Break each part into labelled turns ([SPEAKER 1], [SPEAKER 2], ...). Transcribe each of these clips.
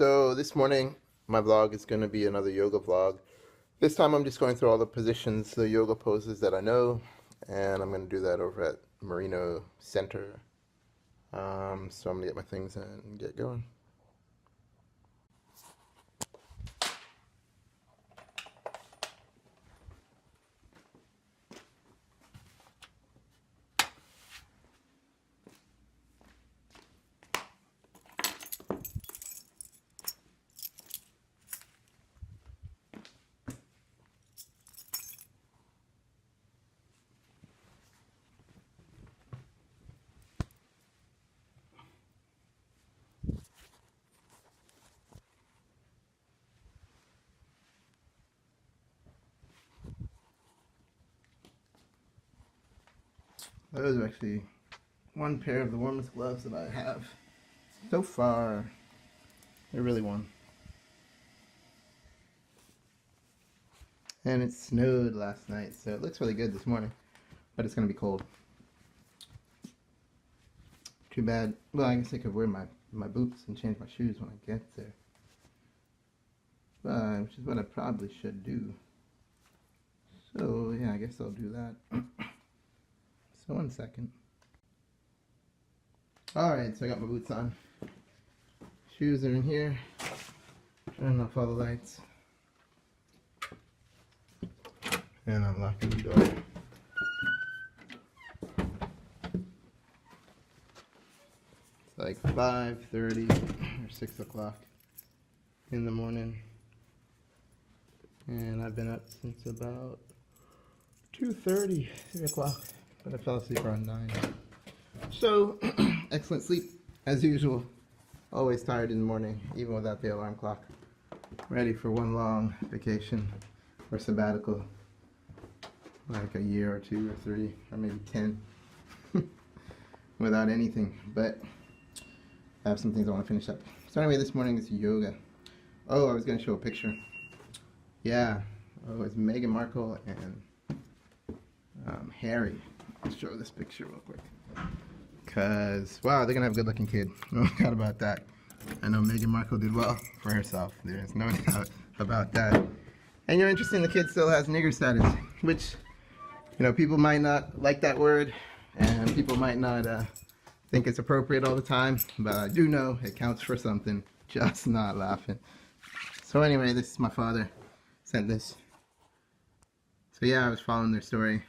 [SPEAKER 1] So this morning, my vlog is going to be another yoga vlog. This time I'm just going through all the positions, the yoga poses that I know, and I'm going to do that over at Merino Center. So I'm going to get my things and get going. Those are actually one pair of the warmest gloves that I have so far. They're really warm. And it snowed last night, so it looks really good this morning, but it's going to be cold. Too bad. Well, I guess I could wear my boots and change my shoes when I get there. Which is what I probably should do. So, yeah, I guess I'll do that. So, 1 second. Alright, so I got my boots on. Shoes are in here. Turn off all the lights. And I'm locking the door. It's like 5:30 or 6 o'clock in the morning. And I've been up since about 2:30, 3 o'clock. But I fell asleep around 9. So, excellent sleep, as usual. Always tired in the morning, even without the alarm clock. Ready for one long vacation or sabbatical. Like a year or 2 or 3 or maybe 10. Without anything. But I have some things I want to finish up. So anyway, this morning is yoga. Oh, I was going to show a picture. Yeah. Oh, it's Meghan Markle and Harry. I'll show this picture real quick. Because, wow, they're going to have a good-looking kid. No doubt about that. I know Meghan Markle did well for herself. There's no doubt about that. And you're interested, the kid still has nigger status. Which, you know, people might not like that word. And people might not think it's appropriate all the time. But I do know it counts for something. Just not laughing. So anyway, this is my father. Sent this. So yeah, I was following their story.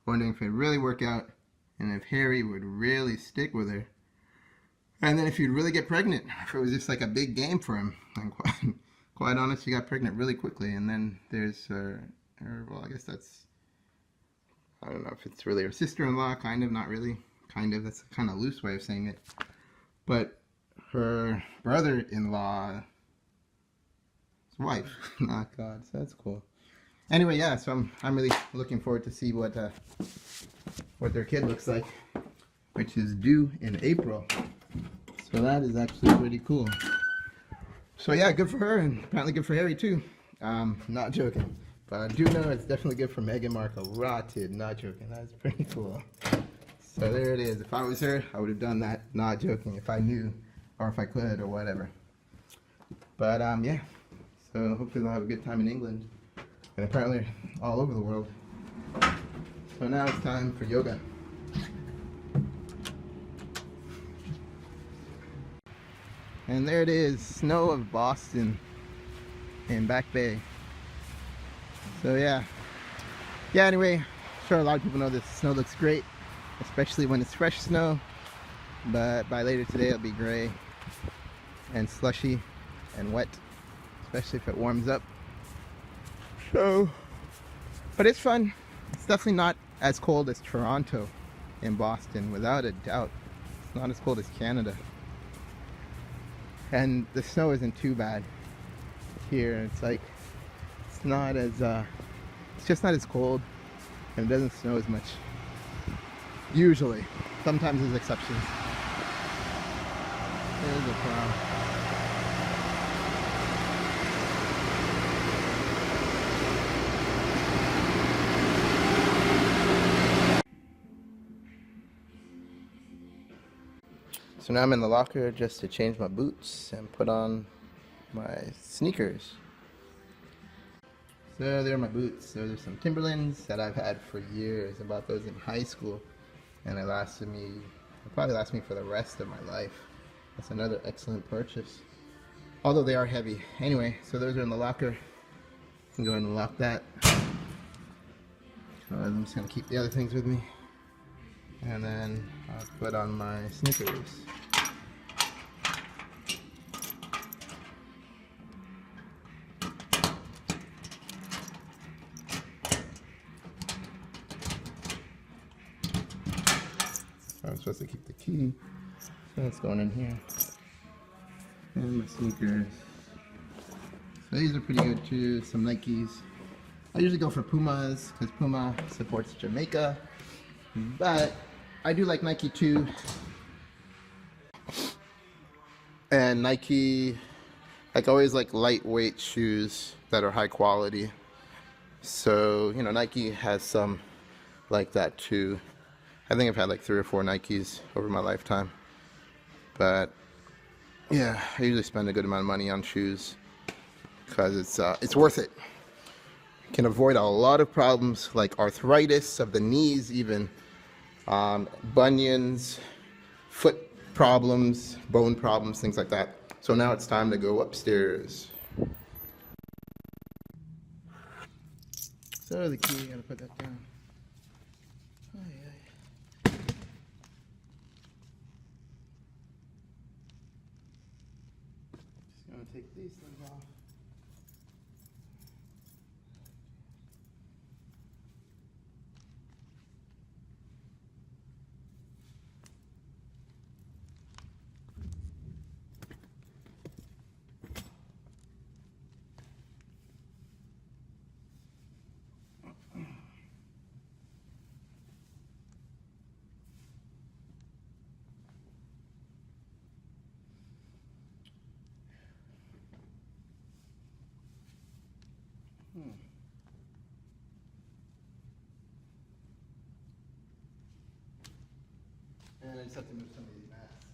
[SPEAKER 1] Wondering if it'd really work out, and if Harry would really stick with her, and then if he'd really get pregnant, if it was just like a big game for him. And quite honest, she got pregnant really quickly, and then there's her, well, I guess that's, I don't know if it's really her sister-in-law, kind of, not really, kind of, that's a kind of loose way of saying it, but her brother-in-law's wife. Oh God, so that's cool. Anyway, yeah, so I'm really looking forward to see what their kid looks like, which is due in April. So that is actually pretty cool. So yeah, good for her, and apparently good for Harry too. Not joking, but I do know it's definitely good for Meghan Markle. Rotted, not joking. That's pretty cool. So there it is. If I was her, I would have done that. Not joking. If I knew, or if I could, or whatever. But yeah. So hopefully they'll have a good time in England. And apparently all over the world. So now it's time for yoga. And there it is, snow of Boston in Back Bay. So yeah. Yeah, anyway, I'm sure a lot of people know this snow looks great, especially when it's fresh snow. But by later today it'll be gray and slushy and wet, especially if it warms up. So, but it's fun. It's definitely not as cold as Toronto in Boston, without a doubt. It's not as cold as Canada. And the snow isn't too bad here. It's like, it's not as, it's just not as cold, and it doesn't snow as much. Usually. Sometimes there's exceptions. There's a cloud. So now I'm in the locker just to change my boots and put on my sneakers. So there are my boots. So there's some Timberlands that I've had for years. I bought those in high school, and it probably last me for the rest of my life. That's another excellent purchase, although they are heavy. Anyway, so those are in the locker. I can go ahead and lock that. I'm just gonna keep the other things with me, and then I'll put on my sneakers. I'm supposed to keep the key, so it's going in here. And my sneakers. So these are pretty good too, some Nikes. I usually go for Pumas because Puma supports Jamaica, but I do like Nike too. And Nike, like always like lightweight shoes that are high quality. So, you know, Nike has some like that too. I think I've had like 3 or 4 Nikes over my lifetime. But yeah, I usually spend a good amount of money on shoes because it's worth it. You can avoid a lot of problems like arthritis of the knees, even bunions, foot problems, bone problems, things like that. So now it's time to go upstairs. So the key, gotta put that down. Gonna take these things off. And I just have to move some of these mats.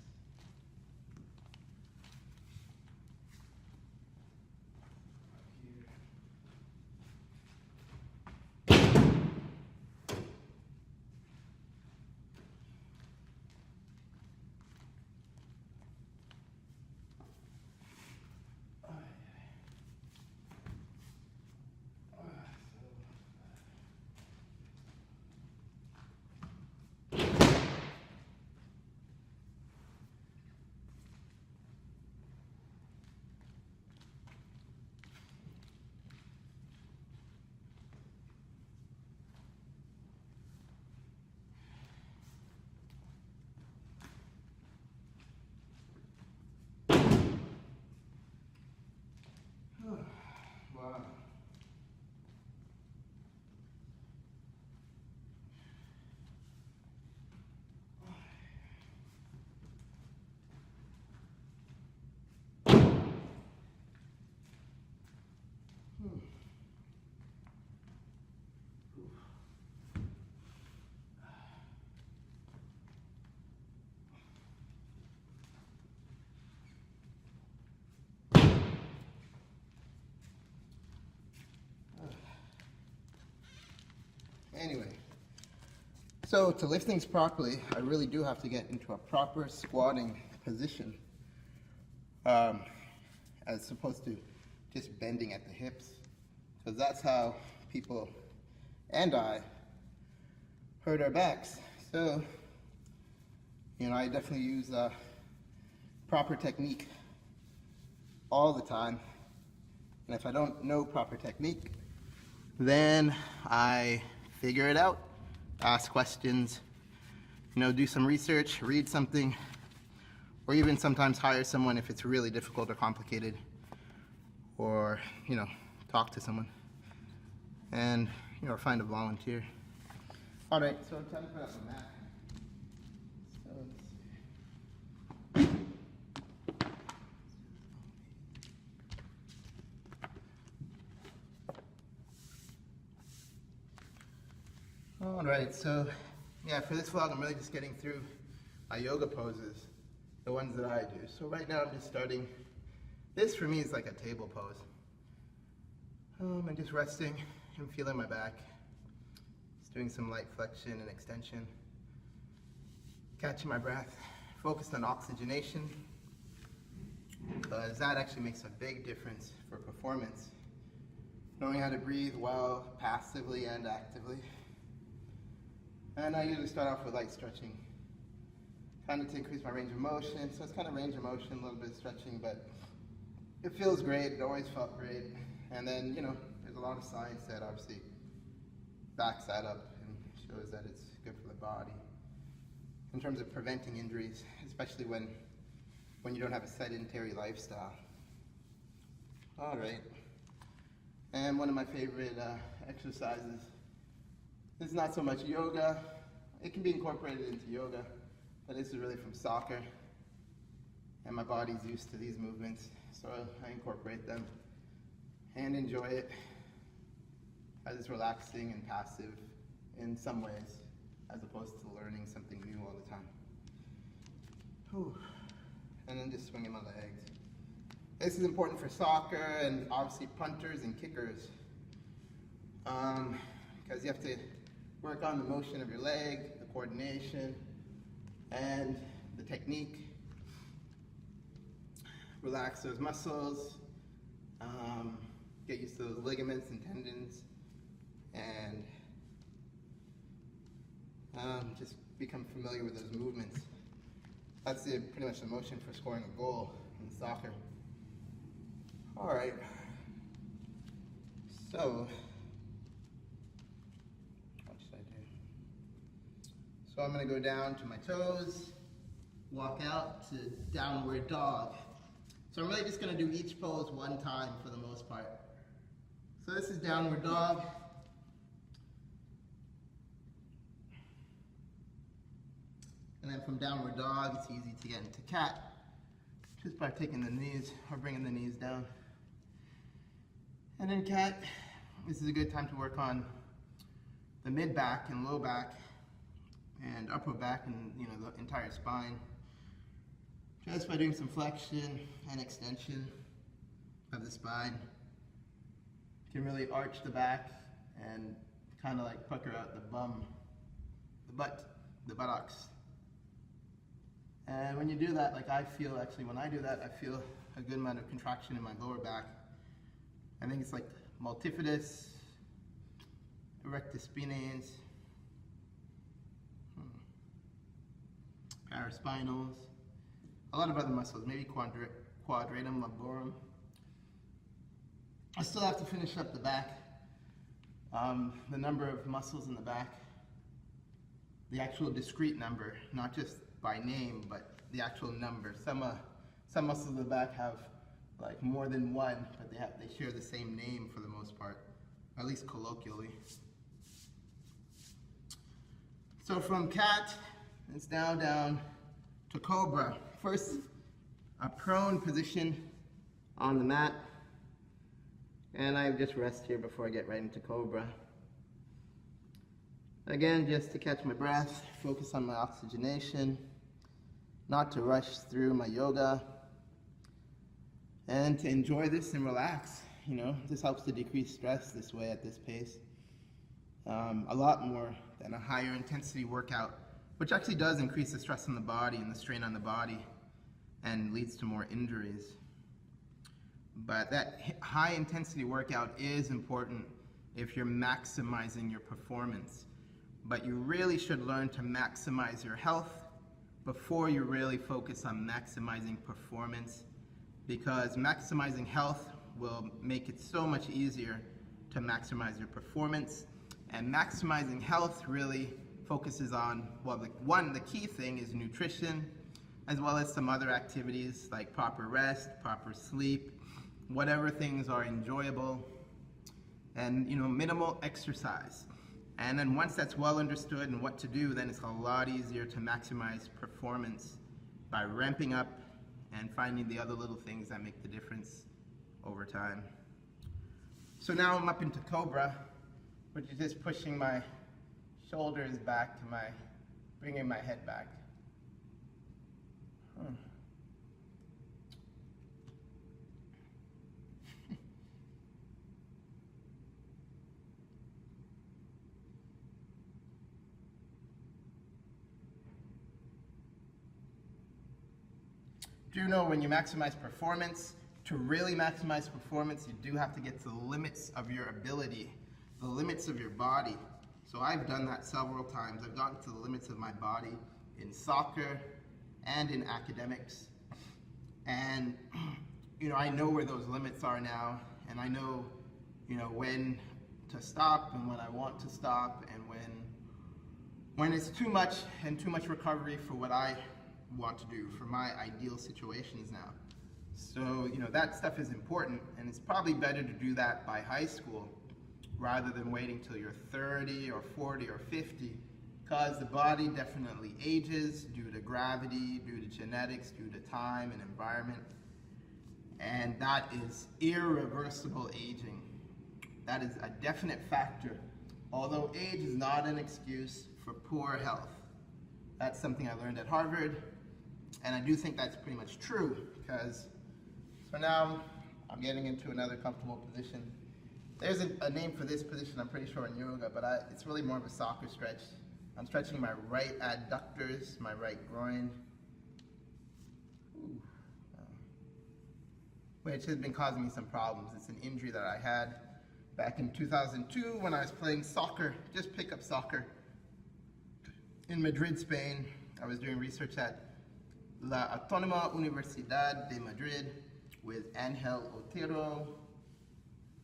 [SPEAKER 1] Wow. Anyway, so to lift things properly, I really do have to get into a proper squatting position, as opposed to just bending at the hips, because that's how people and I hurt our backs. So, you know, I definitely use proper technique all the time, and if I don't know proper technique, then I figure it out, ask questions, you know, do some research, read something, or even sometimes hire someone if it's really difficult or complicated, or, you know, talk to someone, and, you know, find a volunteer. All right, so time to put up the mat. So let's see. All right, so yeah, for this vlog, I'm really just getting through my yoga poses. the ones that I do. So right now I'm just starting, this for me is like a table pose. I'm just resting and feeling my back. Just doing some light flexion and extension. Catching my breath, focused on oxygenation, because that actually makes a big difference for performance. Knowing how to breathe well, passively and actively. And I usually start off with light stretching, kind of to increase my range of motion. So it's kind of range of motion, a little bit of stretching, but it feels great. It always felt great. And then, you know, there's a lot of science that obviously backs that up and shows that it's good for the body in terms of preventing injuries, especially when you don't have a sedentary lifestyle. All right. And one of my favorite exercises is not so much yoga. It can be incorporated into yoga, but this is really from soccer. And my body's used to these movements, so I incorporate them and enjoy it as it's relaxing and passive in some ways, as opposed to learning something new all the time. Whew. And then just swinging my legs. This is important for soccer and obviously punters and kickers, because you have to work on the motion of your leg, the coordination, and the technique. Relax those muscles, get used to those ligaments and tendons, and just become familiar with those movements. That's pretty much the motion for scoring a goal in soccer. All right, so what should I do? So I'm going to go down to my toes, walk out to downward dog. So I'm really just going to do each pose one time for the most part. So this is downward dog. And then from downward dog, it's easy to get into cat, just by taking the knees or bringing the knees down. And in cat, this is a good time to work on the mid back and low back and upper back and, you know, the entire spine. Just by doing some flexion and extension of the spine. You can really arch the back and kind of like pucker out the bum, the buttocks. And when you do that, like I feel actually, when I do that, I feel a good amount of contraction in my lower back. I think it's like multifidus, erectus spinalis, paraspinals, a lot of other muscles, maybe quadratum lumborum. I still have to finish up the back. The number of muscles in the back, the actual discrete number, not just by name, but the actual number. Some muscles in the back have like more than one, but they share the same name for the most part, at least colloquially. So from cat, it's down to cobra. First, a prone position on the mat, and I just rest here before I get right into cobra. Again, just to catch my breath, focus on my oxygenation, not to rush through my yoga, and to enjoy this and relax. You know, this helps to decrease stress this way at this pace. A lot more than a higher intensity workout, which actually does increase the stress on the body and the strain on the body and leads to more injuries. But that high intensity workout is important if you're maximizing your performance. But you really should learn to maximize your health before you really focus on maximizing performance, because maximizing health will make it so much easier to maximize your performance. And maximizing health really focuses on, well, the key thing is nutrition, as well as some other activities like proper rest, proper sleep, whatever things are enjoyable, and, you know, minimal exercise. And then once that's well understood and what to do, then it's a lot easier to maximize performance by ramping up and finding the other little things that make the difference over time. So now I'm up into cobra, which is just pushing my shoulders back to bringing my head back. do know when you maximize performance, to really maximize performance, you do have to get to the limits of your ability, the limits of your body. So I've done that several times. I've gotten to the limits of my body in soccer and in academics. And, I know where those limits are now, and I know, when to stop and when I want to stop, and when it's too much and too much recovery for what I want to do, for my ideal situations now. So, that stuff is important, and it's probably better to do that by high school rather than waiting till you're 30 or 40 or 50, because the body definitely ages due to gravity, due to genetics, due to time and environment, and that is irreversible aging. That is a definite factor, although age is not an excuse for poor health. That's something I learned at Harvard, and I do think that's pretty much true, because so now I'm getting into another comfortable position. There's a name for this position, I'm pretty sure, in yoga, but it's really more of a soccer stretch. I'm stretching my right adductors, my right groin, which has been causing me some problems. It's an injury that I had back in 2002 when I was playing soccer, just pickup soccer, in Madrid, Spain. I was doing research at La Autónoma Universidad de Madrid with Angel Otero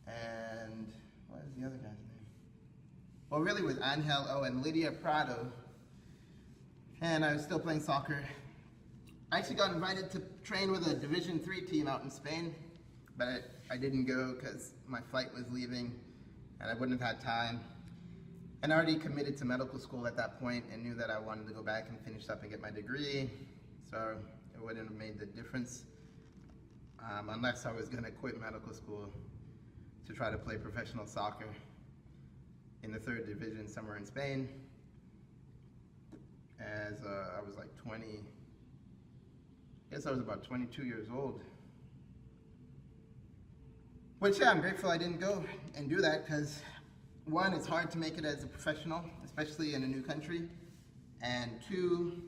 [SPEAKER 1] and what is the other guy's name? Well, really with Angel, and Lydia Prado. And I was still playing soccer. I actually got invited to train with a Division III team out in Spain, but I didn't go because my flight was leaving and I wouldn't have had time. And I already committed to medical school at that point and knew that I wanted to go back and finish up and get my degree, so it wouldn't have made the difference unless I was going to quit medical school to try to play professional soccer in the 3rd division somewhere in Spain, as I was like 20, I guess I was about 22 years old. Which, yeah, I'm grateful I didn't go and do that, because one, it's hard to make it as a professional, especially in a new country, and two,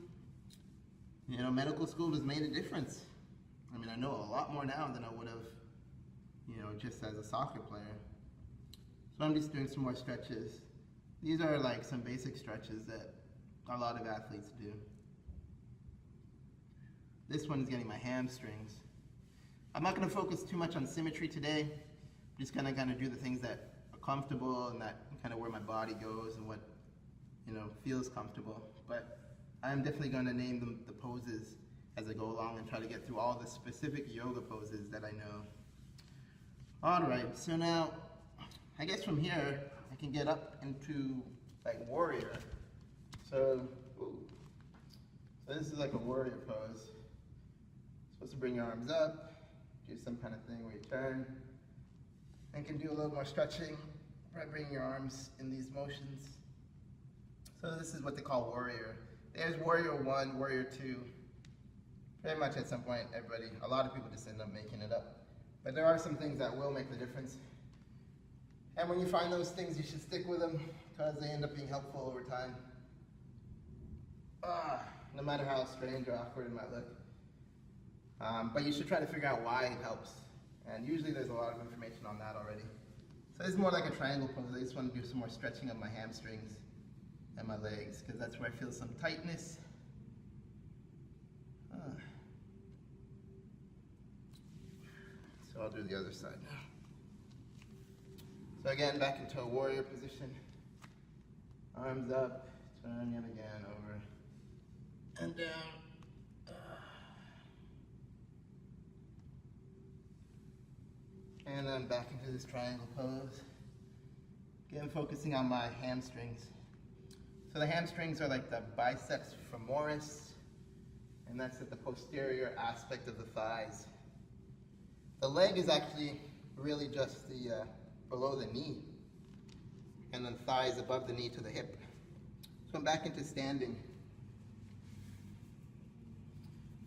[SPEAKER 1] medical school has made a difference. I mean, I know a lot more now than I would have, just as a soccer player. So I'm just doing some more stretches. These are like some basic stretches that a lot of athletes do. This one is getting my hamstrings. I'm not going to focus too much on symmetry today. I'm just going to kind of do the things that are comfortable and that kind of where my body goes and what feels comfortable. But I'm definitely going to name the poses as I go along and try to get through all the specific yoga poses that I know. Alright, so now I guess from here I can get up into like warrior. So this is like a warrior pose. Supposed to bring your arms up, do some kind of thing where you turn, and can do a little more stretching by bringing your arms in these motions. So this is what they call warrior. There's warrior 1, warrior 2. Pretty much at some point, a lot of people just end up making it up. But there are some things that will make the difference. And when you find those things, you should stick with them, because they end up being helpful over time. No matter how strange or awkward it might look. But you should try to figure out why it helps. And usually there's a lot of information on that already. So this is more like a triangle pose. I just want to do some more stretching of my hamstrings and my legs, because that's where I feel some tightness. So I'll do the other side now. So again, back into a warrior position. Arms up, turn yet again, over and down. And then back into this triangle pose. Again, focusing on my hamstrings. So the hamstrings are like the biceps femoris, and that's at the posterior aspect of the thighs. The leg is actually really just the below the knee, and then thighs above the knee to the hip. So I'm back into standing.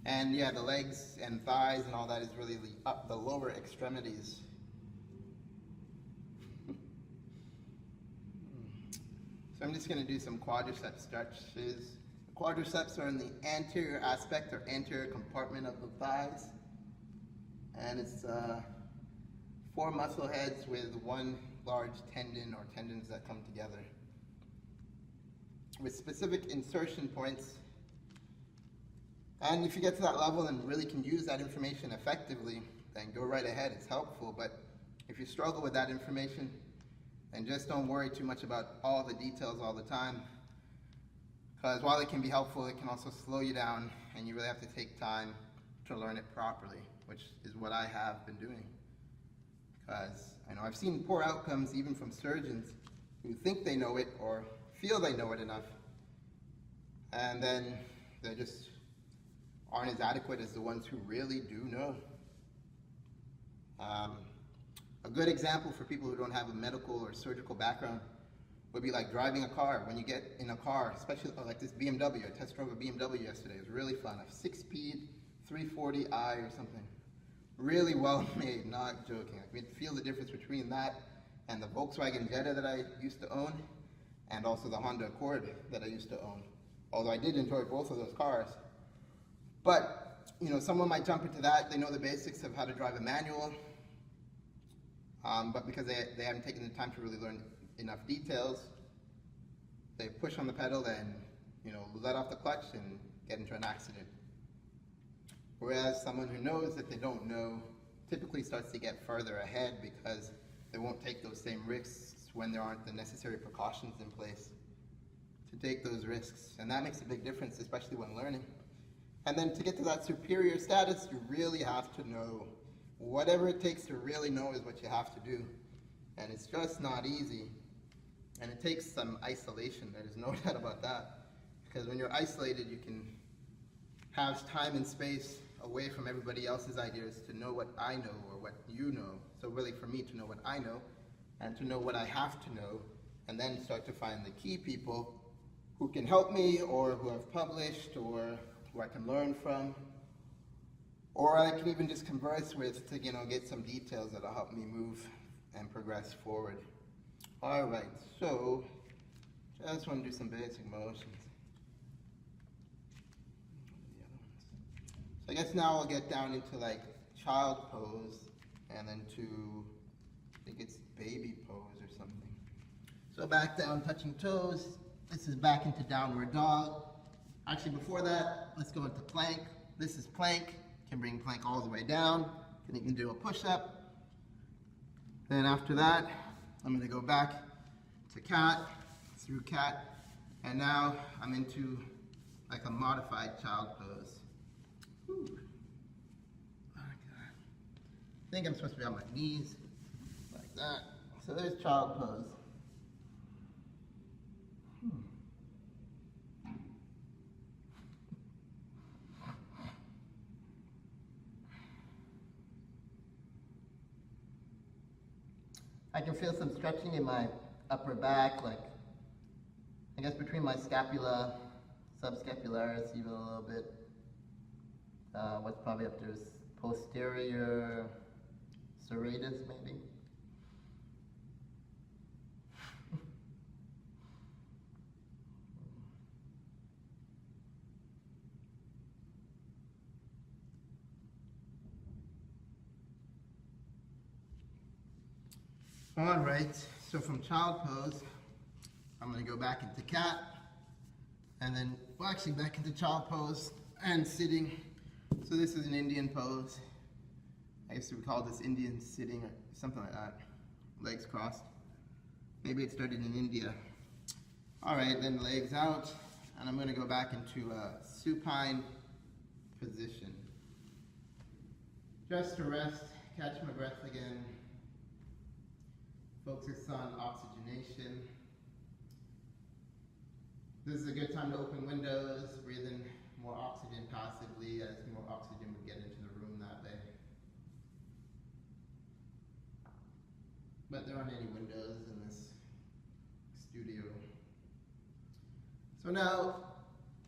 [SPEAKER 1] And yeah, the legs and thighs and all that is really the lower extremities. So I'm just going to do some quadricep stretches. Quadriceps are in the anterior aspect or anterior compartment of the thighs. And it's 4 muscle heads with 1 large tendon or tendons that come together, with specific insertion points. And if you get to that level and really can use that information effectively, then go right ahead, it's helpful. But if you struggle with that information, then just don't worry too much about all the details all the time. Because while it can be helpful, it can also slow you down, and you really have to take time to learn it properly, which is what I have been doing. Because I know I've seen poor outcomes even from surgeons who think they know it or feel they know it enough, and then they just aren't as adequate as the ones who really do know. A good example for people who don't have a medical or surgical background would be like driving a car. When you get in a car, especially like this BMW, I test drove a BMW yesterday. It was really fun. A 6-speed 340i or something. Really well made, not joking. I could feel the difference between that and the Volkswagen Jetta that I used to own, and also the Honda Accord that I used to own. Although I did enjoy both of those cars. But, you know, someone might jump into that, they know the basics of how to drive a manual, but because they haven't taken the time to really learn enough details, they push on the pedal and, you know, let off the clutch and get into an accident. Whereas someone who knows that they don't know typically starts to get further ahead because they won't take those same risks when there aren't the necessary precautions in place to take those risks. And that makes a big difference, especially when learning. And then to get to that superior status, you really have to know. Whatever it takes to really know is what you have to do. And it's just not easy. And it takes some isolation, there is no doubt about that. Because when you're isolated, you can have time and space away from everybody else's ideas to know what I know or what you know. So really for me to know what I know and to know what I have to know, and then start to find the key people who can help me or who have published or who I can learn from, or I can even just converse with to, you know, get some details that'll help me move and progress forward. All right, so just want to do some basic motions. So I guess now I'll get down into like child pose and then to, I think it's baby pose or something. So back down, touching toes. This is back into downward dog. Actually, before that, let's go into plank. This is plank. You can bring plank all the way down. Then you can do a push-up. Then after that, I'm going to go back to cat, through cat, and now I'm into like a modified child pose. Whew. Oh, I think I'm supposed to be on my knees, like that. So there's child pose. I can feel some stretching in my upper back, like, I guess between my scapula, subscapularis even a little bit. What's probably up there is posterior serratus, maybe. All right, so from child pose, I'm going to go back into cat, and then, well, actually back into child pose and sitting. So this is an Indian pose. I guess we would call this Indian sitting or something like that. Legs crossed. Maybe it started in India. All right, then legs out, and I'm going to go back into a supine position. Just to rest, catch my breath again. Focus on oxygenation. This is a good time to open windows, breathe in more oxygen passively as more oxygen would get into the room that way. But there aren't any windows in this studio. So now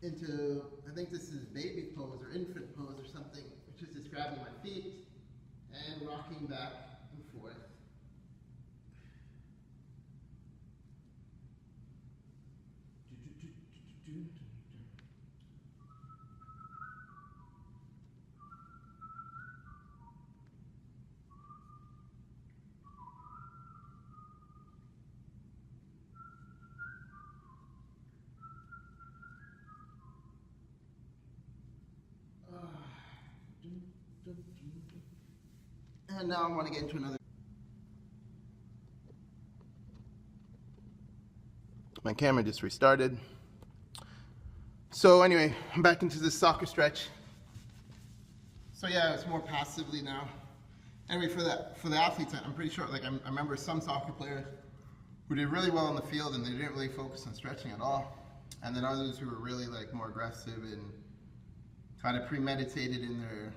[SPEAKER 1] into, I think this is baby pose or infant pose or something, which is just grabbing my feet and rocking back and forth. And now I want to get into another. My camera just restarted. So anyway, I'm back into this soccer stretch. So yeah, it's more passively now. Anyway, for the athletes, I'm pretty sure, like I remember some soccer players who did really well on the field and they didn't really focus on stretching at all. And then others who were really like more aggressive and kind of premeditated in their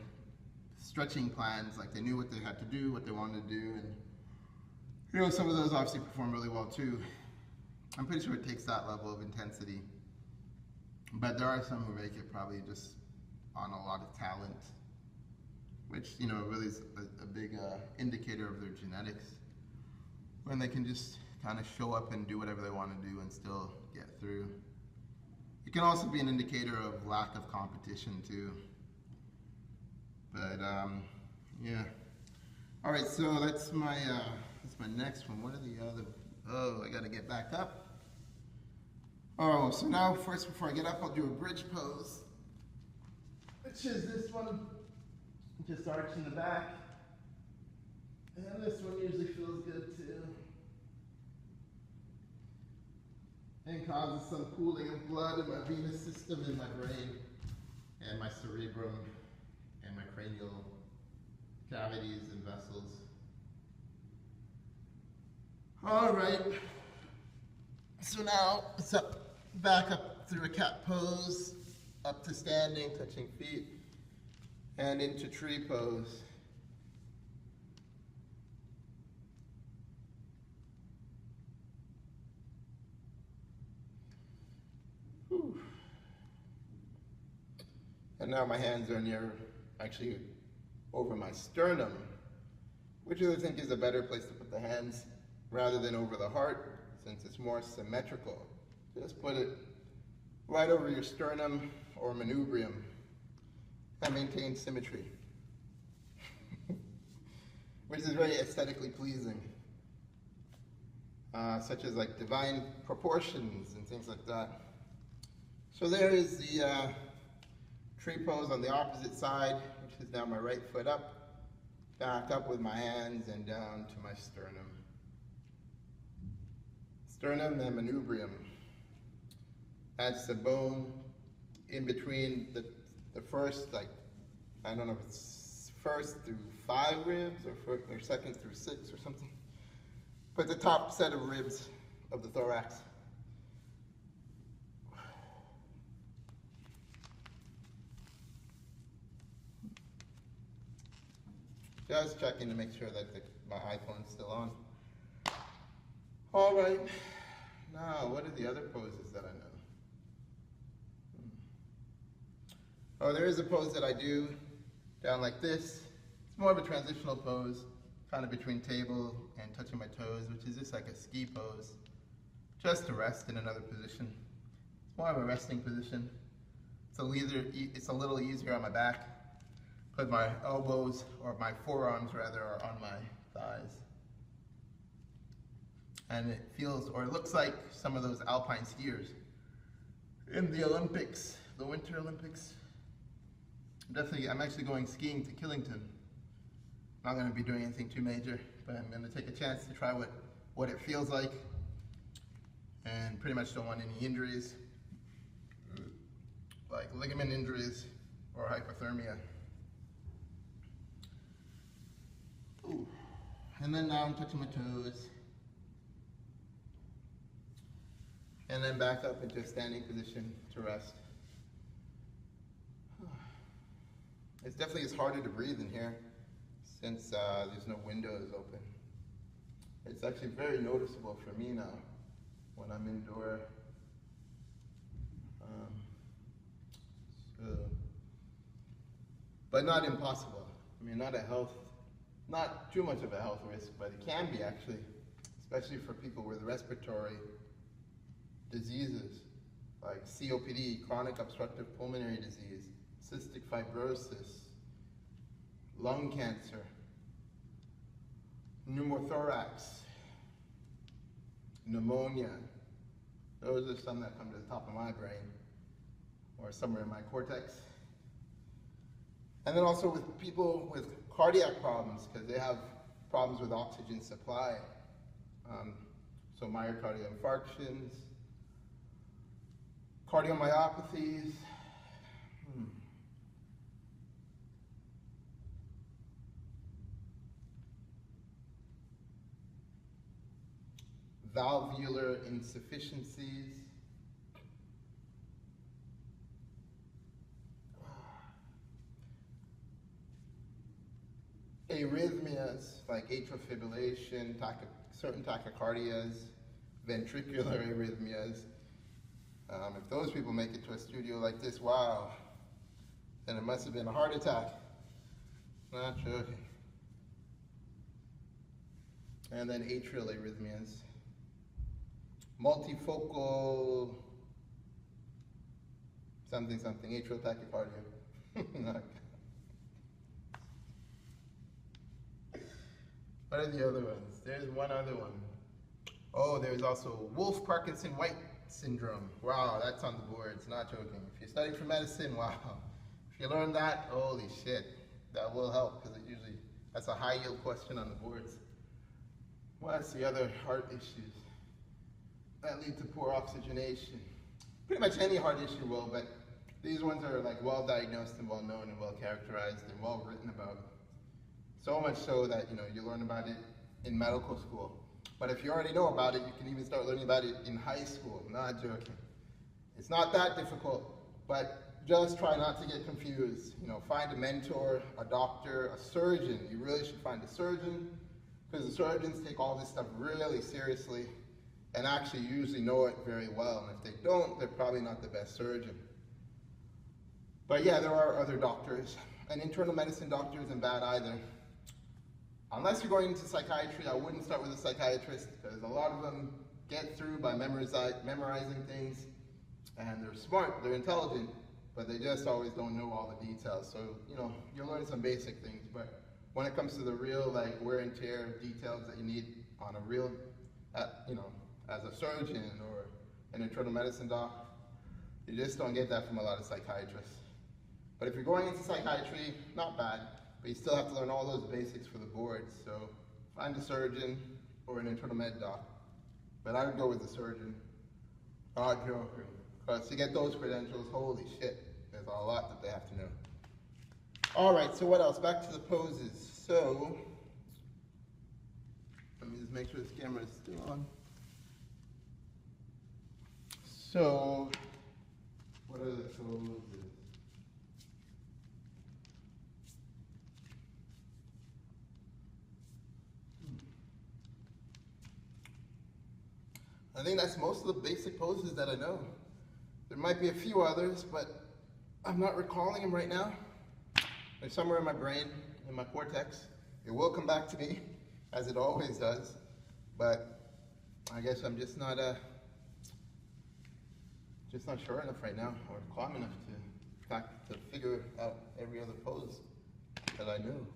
[SPEAKER 1] stretching plans, like they knew what they had to do, what they wanted to do, and you know, some of those obviously perform really well too. I'm pretty sure it takes that level of intensity, but there are some who make it probably just on a lot of talent, which, you know, really is a big indicator of their genetics, when they can just kind of show up and do whatever they want to do and still get through. It can also be an indicator of lack of competition too. But yeah. All right, so that's my next one. What are the other? Oh, I gotta get back up. Oh, so now first, before I get up, I'll do a bridge pose, which is this one, just arching the back. And this one usually feels good too. And causes some cooling of blood in my venous system, in my brain, and my cerebrum, and my cranial cavities and vessels. All right. So now it's back up through a cat pose, up to standing, touching feet, and into tree pose. Whew. And now my hands are actually over my sternum, which I think is a better place to put the hands rather than over the heart, since it's more symmetrical. Just put it right over your sternum or manubrium and maintain symmetry, which is very aesthetically pleasing, such as like divine proportions and things like that. So there is the tree pose on the opposite side, which is now my right foot up, back up with my hands and down to my sternum. Sternum and manubrium. That's the bone in between the first, like, I don't know if it's first through 5 ribs or second through 6 or something, but the top set of ribs of the thorax. Just checking to make sure that my iPhone's still on. All right, now what are the other poses that I know? Oh, there is a pose that I do down like this. It's more of a transitional pose, kind of between table and touching my toes, which is just like a ski pose, just to rest in another position. It's more of a resting position. It's a little easier on my back, because my elbows, or my forearms rather, are on my thighs. And it feels, or it looks like some of those alpine skiers in the Olympics, the Winter Olympics. I'm actually going skiing to Killington. Not going to be doing anything too major, but I'm going to take a chance to try what it feels like, and pretty much don't want any injuries, like ligament injuries or hypothermia. Ooh. And then now I'm touching my toes. And then back up into a standing position to rest. It definitely is harder to breathe in here since there's no windows open. It's actually very noticeable for me now when I'm indoor. But not impossible. I mean, not too much of a health risk, but it can be actually, especially for people with respiratory diseases like COPD, chronic obstructive pulmonary disease, cystic fibrosis, lung cancer, pneumothorax, pneumonia. Those are some that come to the top of my brain or somewhere in my cortex. And then also with people with cardiac problems because they have problems with oxygen supply. So myocardial infarctions, cardiomyopathies. Valvular insufficiencies. Arrhythmias like atrial fibrillation, certain tachycardias, ventricular arrhythmias. If those people make it to a studio like this, wow, then it must have been a heart attack. Not joking. And then atrial arrhythmias. Multifocal something, atrial tachycardia. What are the other ones? There's one other one. Oh, there's also Wolff-Parkinson-White syndrome. Wow, that's on the boards, not joking. If you study for medicine, wow. If you learn that, holy shit, that will help because that's a high yield question on the boards. What's the other heart issues that lead to poor oxygenation? Pretty much any heart issue will, but these ones are like well diagnosed and well known and well characterized and well written about. So much so that you learn about it in medical school. But if you already know about it, you can even start learning about it in high school. I'm not joking. It's not that difficult, but just try not to get confused. Find a mentor, a doctor, a surgeon. You really should find a surgeon because the surgeons take all this stuff really seriously and actually usually know it very well. And if they don't, they're probably not the best surgeon. But yeah, there are other doctors, and internal medicine doctor isn't bad either. Unless you're going into psychiatry, I wouldn't start with a psychiatrist because a lot of them get through by memorizing things, and they're smart, they're intelligent, but they just always don't know all the details. So, you'll learn some basic things, but when it comes to the real wear and tear details that you need on a real, as a surgeon or an internal medicine doc, you just don't get that from a lot of psychiatrists. But if you're going into psychiatry, not bad. But you still have to learn all those basics for the boards. So find a surgeon or an internal med doc. But I would go with the surgeon. Oh, joking. Because to get those credentials, holy shit, there's a lot that they have to know. All right, so what else? Back to the poses. So, let me just make sure this camera is still on. So, what are the poses? I think that's most of the basic poses that I know. There might be a few others, but I'm not recalling them right now. They're somewhere in my brain, in my cortex. It will come back to me, as it always does. But I guess I'm just not sure enough right now, or calm enough to figure out every other pose that I know.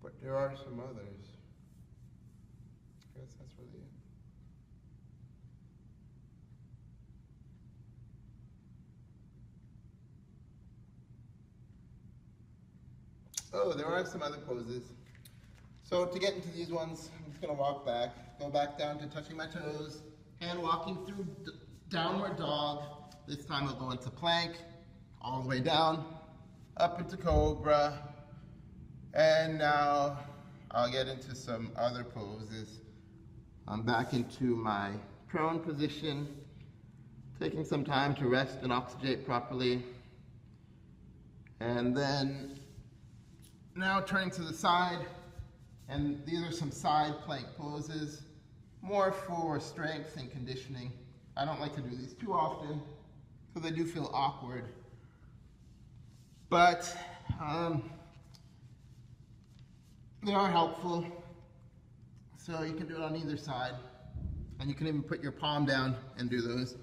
[SPEAKER 1] But there are some others. I guess that's really it. Oh, there are some other poses. So to get into these ones, I'm just gonna go back down to touching my toes, hand walking through downward dog. This time I'll go into plank, all the way down, up into cobra, and now I'll get into some other poses. I'm back into my prone position, taking some time to rest and oxygenate properly, and then now turning to the side, and these are some side plank poses, more for strength and conditioning. I don't like to do these too often because they do feel awkward, but they are helpful. So you can do it on either side, and you can even put your palm down and do those.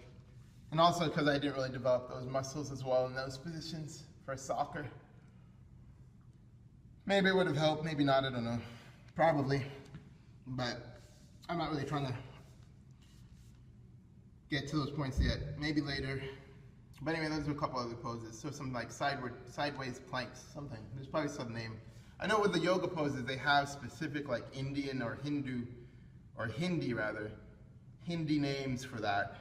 [SPEAKER 1] And also because I didn't really develop those muscles as well in those positions for soccer. Maybe it would have helped, maybe not, I don't know. Probably, but I'm not really trying to get to those points yet. Maybe later. But anyway, those are a couple other poses. So some like sideways planks, something. There's probably some name. I know with the yoga poses, they have specific like Indian or Hindu, or Hindi rather, Hindi names for that.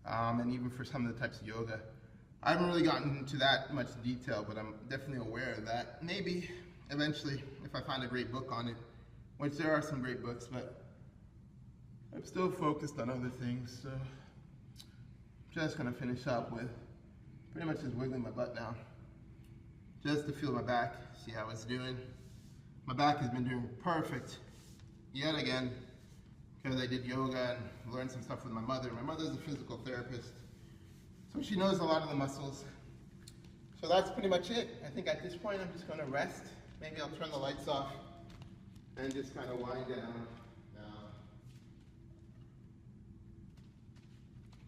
[SPEAKER 1] And even for some of the types of yoga. I haven't really gotten into that much detail, but I'm definitely aware of that. Maybe eventually, if I find a great book on it, which there are some great books, but I'm still focused on other things, so just gonna finish up with pretty much just wiggling my butt now, just to feel my back, see how it's doing. My back has been doing perfect yet again, because I did yoga and learned some stuff with my mother. My mother's a physical therapist, so she knows a lot of the muscles. So that's pretty much it. I think at this point I'm just gonna rest. Maybe I'll turn the lights off and just kind of wind down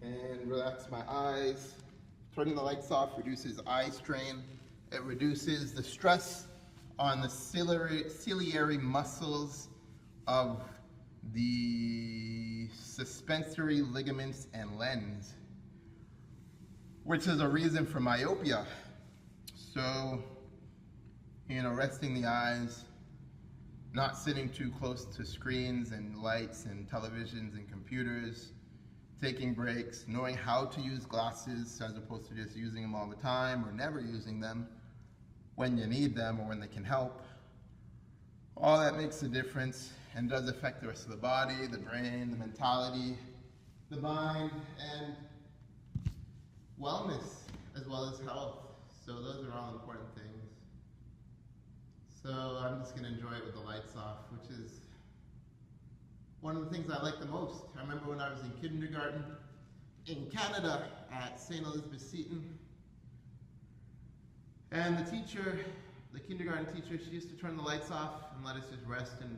[SPEAKER 1] and relax my eyes. Turning the lights off reduces eye strain. It reduces the stress on the ciliary muscles of the suspensory ligaments and lens, which is a reason for myopia. So, you know, resting the eyes, not sitting too close to screens and lights and televisions and computers, taking breaks, knowing how to use glasses as opposed to just using them all the time or never using them when you need them or when they can help. All that makes a difference and does affect the rest of the body, the brain, the mentality, the mind, and wellness, as well as health. So those are all important things. So I'm just gonna enjoy it with the lights off, which is one of the things I like the most. I remember when I was in kindergarten in Canada at St. Elizabeth Seton, and the teacher, the kindergarten teacher, she used to turn the lights off and let us just rest and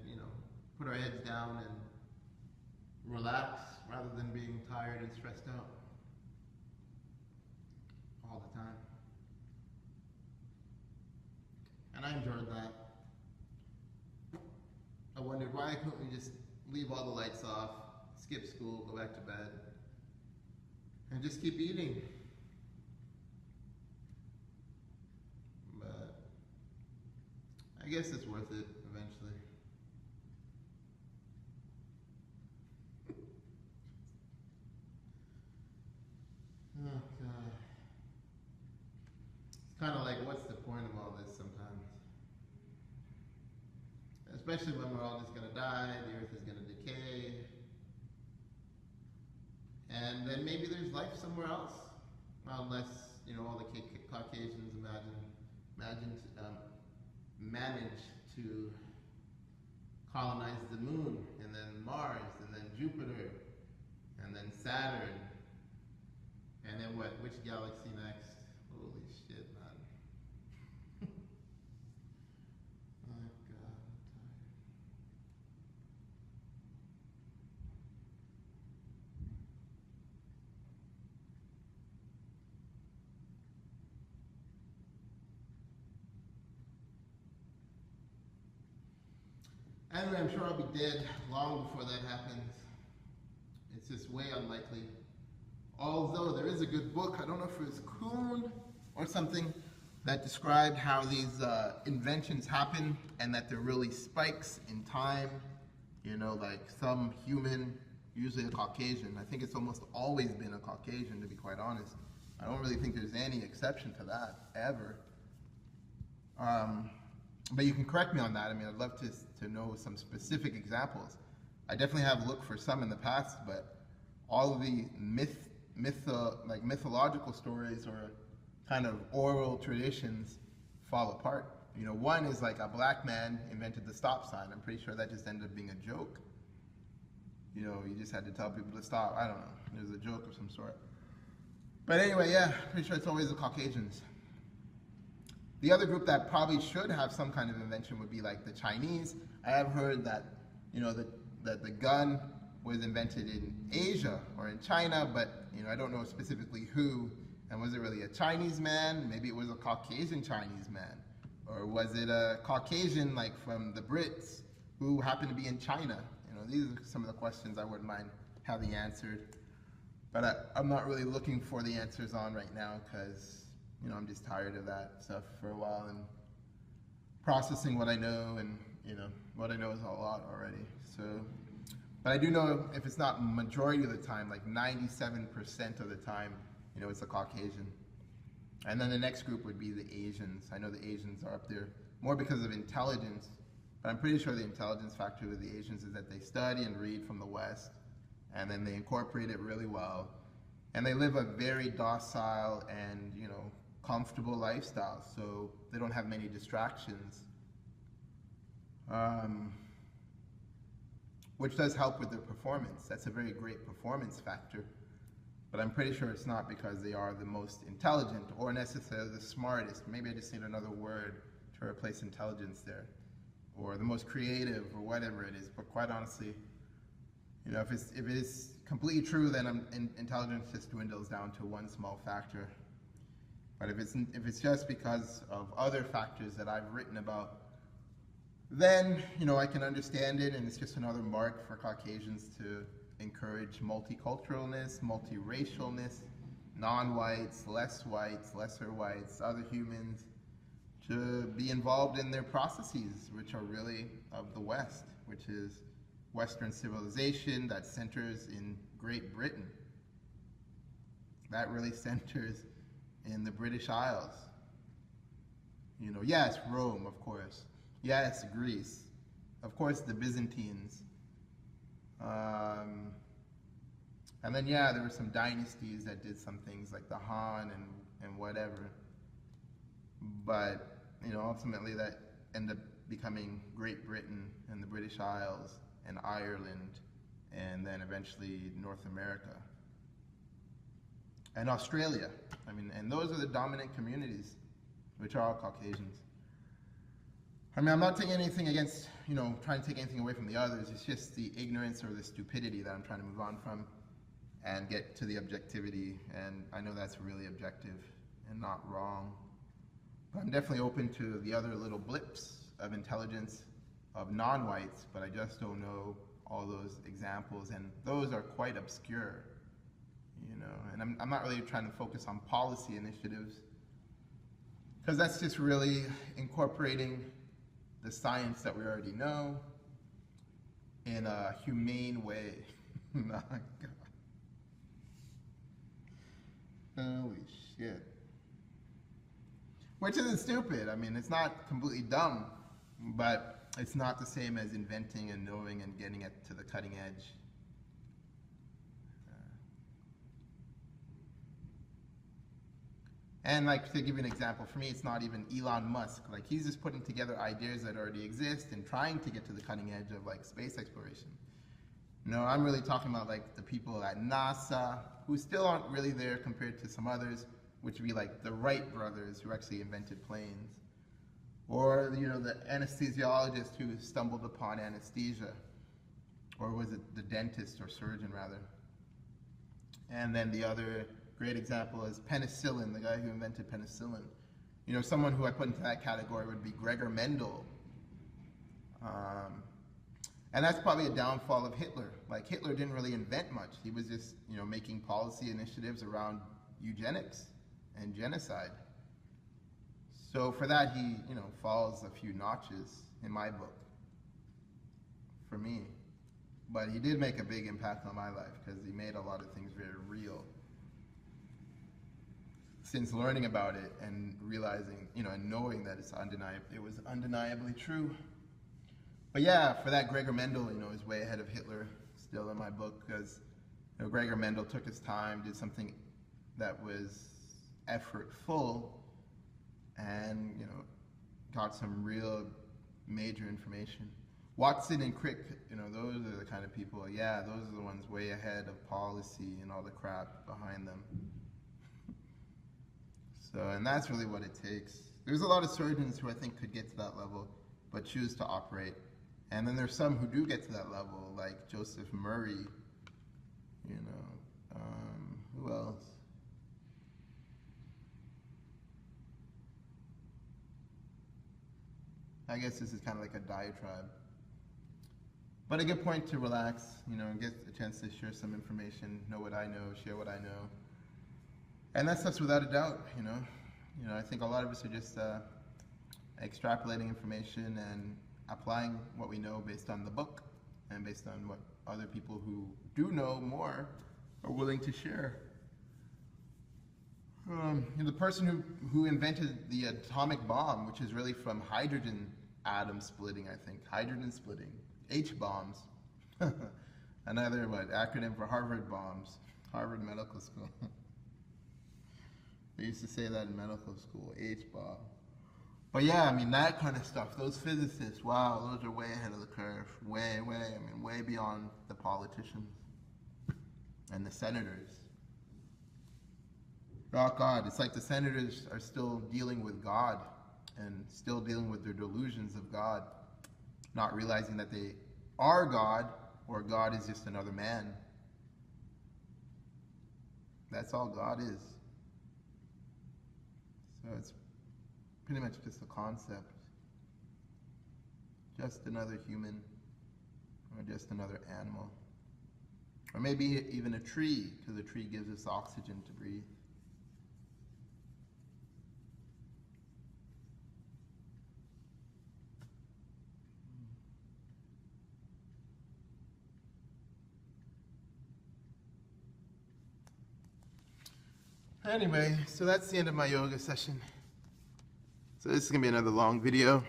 [SPEAKER 1] you know, put our heads down and relax rather than being tired and stressed out all the time. And I enjoyed that. I wondered why couldn't we just leave all the lights off, skip school, go back to bed, and just keep eating. But I guess it's worth it eventually. Oh God. It's kind of like, what's the point of all this sometimes? Especially when we're all just going to die, the earth is going to decay. And then maybe there's life somewhere else. Unless, you know, all the Caucasians manage to colonize the moon, and then Mars, and then Jupiter, and then Saturn. And then what? Which galaxy next? Holy shit, man. Oh, God. Anyway, I'm sure I'll be dead long before that happens. It's just way unlikely. Although there is a good book, I don't know if it was Kuhn or something, that described how these inventions happen and that they're really spikes in time. You know, like some human, usually a Caucasian. I think it's almost always been a Caucasian, to be quite honest. I don't really think there's any exception to that, ever. But you can correct me on that. I mean, I'd love to know some specific examples. I definitely have looked for some in the past, but all of the mythological stories or kind of oral traditions fall apart. You know, one is like a black man invented the stop sign. I'm pretty sure that just ended up being a joke. You know, you just had to tell people to stop. I don't know. It was a joke of some sort. But anyway, yeah, pretty sure it's always the Caucasians. The other group that probably should have some kind of invention would be like the Chinese. I have heard that, you know, that the gun was invented in Asia or in China, but, you know, I don't know specifically who. And was it really a Chinese man? Maybe it was a Caucasian Chinese man. Or was it a Caucasian, like from the Brits, who happened to be in China? You know, these are some of the questions I wouldn't mind having answered. But I'm not really looking for the answers on right now because, you know, I'm just tired of that stuff for a while, and processing what I know, and what I know is a lot already. So, but I do know if it's not majority of the time, like 97% of the time, it's a Caucasian. And then the next group would be the Asians. I know the Asians are up there more because of intelligence, but I'm pretty sure the intelligence factor with the Asians is that they study and read from the West, and then they incorporate it really well, and they live a very docile and comfortable lifestyle, so they don't have many distractions, which does help with their performance. That's a very great performance factor. But I'm pretty sure it's not because they are the most intelligent or necessarily the smartest. Maybe I just need another word to replace intelligence there. Or the most creative, or whatever it is. But quite honestly, if it is completely true, then intelligence just dwindles down to one small factor. But if it's just because of other factors that I've written about, then I can understand it, and it's just another mark for Caucasians to encourage multiculturalness, multiracialness, non-whites, lesser whites, other humans, to be involved in their processes, which are really of the West, which is Western civilization that centers in Great Britain. That really centers in the British Isles. Yes, Rome, of course. Yes, Greece. Of course, the Byzantines. And then, there were some dynasties that did some things like the Han and whatever. But, ultimately that ended up becoming Great Britain and the British Isles and Ireland, and then eventually North America. And Australia. And those are the dominant communities, which are all Caucasians. I'm not taking anything against, trying to take anything away from the others. It's just the ignorance or the stupidity that I'm trying to move on from and get to the objectivity. And I know that's really objective and not wrong. But I'm definitely open to the other little blips of intelligence of non-whites, but I just don't know all those examples. And those are quite obscure, And I'm not really trying to focus on policy initiatives, because that's just really incorporating the science that we already know in a humane way. My God. Holy shit. Which isn't stupid. It's not completely dumb, but it's not the same as inventing and knowing and getting it to the cutting edge. And to give you an example, for me, it's not even Elon Musk. He's just putting together ideas that already exist and trying to get to the cutting edge of space exploration. I'm really talking about the people at NASA, who still aren't really there compared to some others, which would be the Wright brothers, who actually invented planes. Or, the anesthesiologist who stumbled upon anesthesia. Or was it the dentist or surgeon, rather? And then the other great example is penicillin, the guy who invented penicillin. Someone who I put into that category would be Gregor Mendel. And that's probably a downfall of Hitler. Hitler didn't really invent much. He was just, making policy initiatives around eugenics and genocide. So for that, he, falls a few notches in my book, for me. But he did make a big impact on my life, because he made a lot of things very real. Since learning about it and realizing, and knowing that it was undeniably true. But for that, Gregor Mendel, is way ahead of Hitler still in my book, because Gregor Mendel took his time, did something that was effortful, and got some real major information. Watson and Crick, those are the kind of people, those are the ones way ahead of policy and all the crap behind them. So, and that's really what it takes. There's a lot of surgeons who I think could get to that level, but choose to operate. And then there's some who do get to that level, like Joseph Murray, who else? I guess this is kind of like a diatribe. But a good point to relax, get a chance to share some information, know what I know, share what I know. And that's without a doubt, I think a lot of us are just extrapolating information and applying what we know based on the book and based on what other people who do know more are willing to share. The person who invented the atomic bomb, which is really from hydrogen atom splitting, I think. Hydrogen splitting. H-bombs. Another acronym for Harvard bombs. Harvard Medical School. They used to say that in medical school, H-bomb. But yeah, I mean, that kind of stuff. Those physicists, wow, those are way ahead of the curve. Way beyond the politicians and the senators. Oh God, it's like the senators are still dealing with God and still dealing with their delusions of God, not realizing that they are God or God is just another man. That's all God is. So it's pretty much just a concept. Just another human or just another animal. Or maybe even a tree, because a tree gives us oxygen to breathe. Anyway, so that's the end of my yoga session. So this is going to be another long video.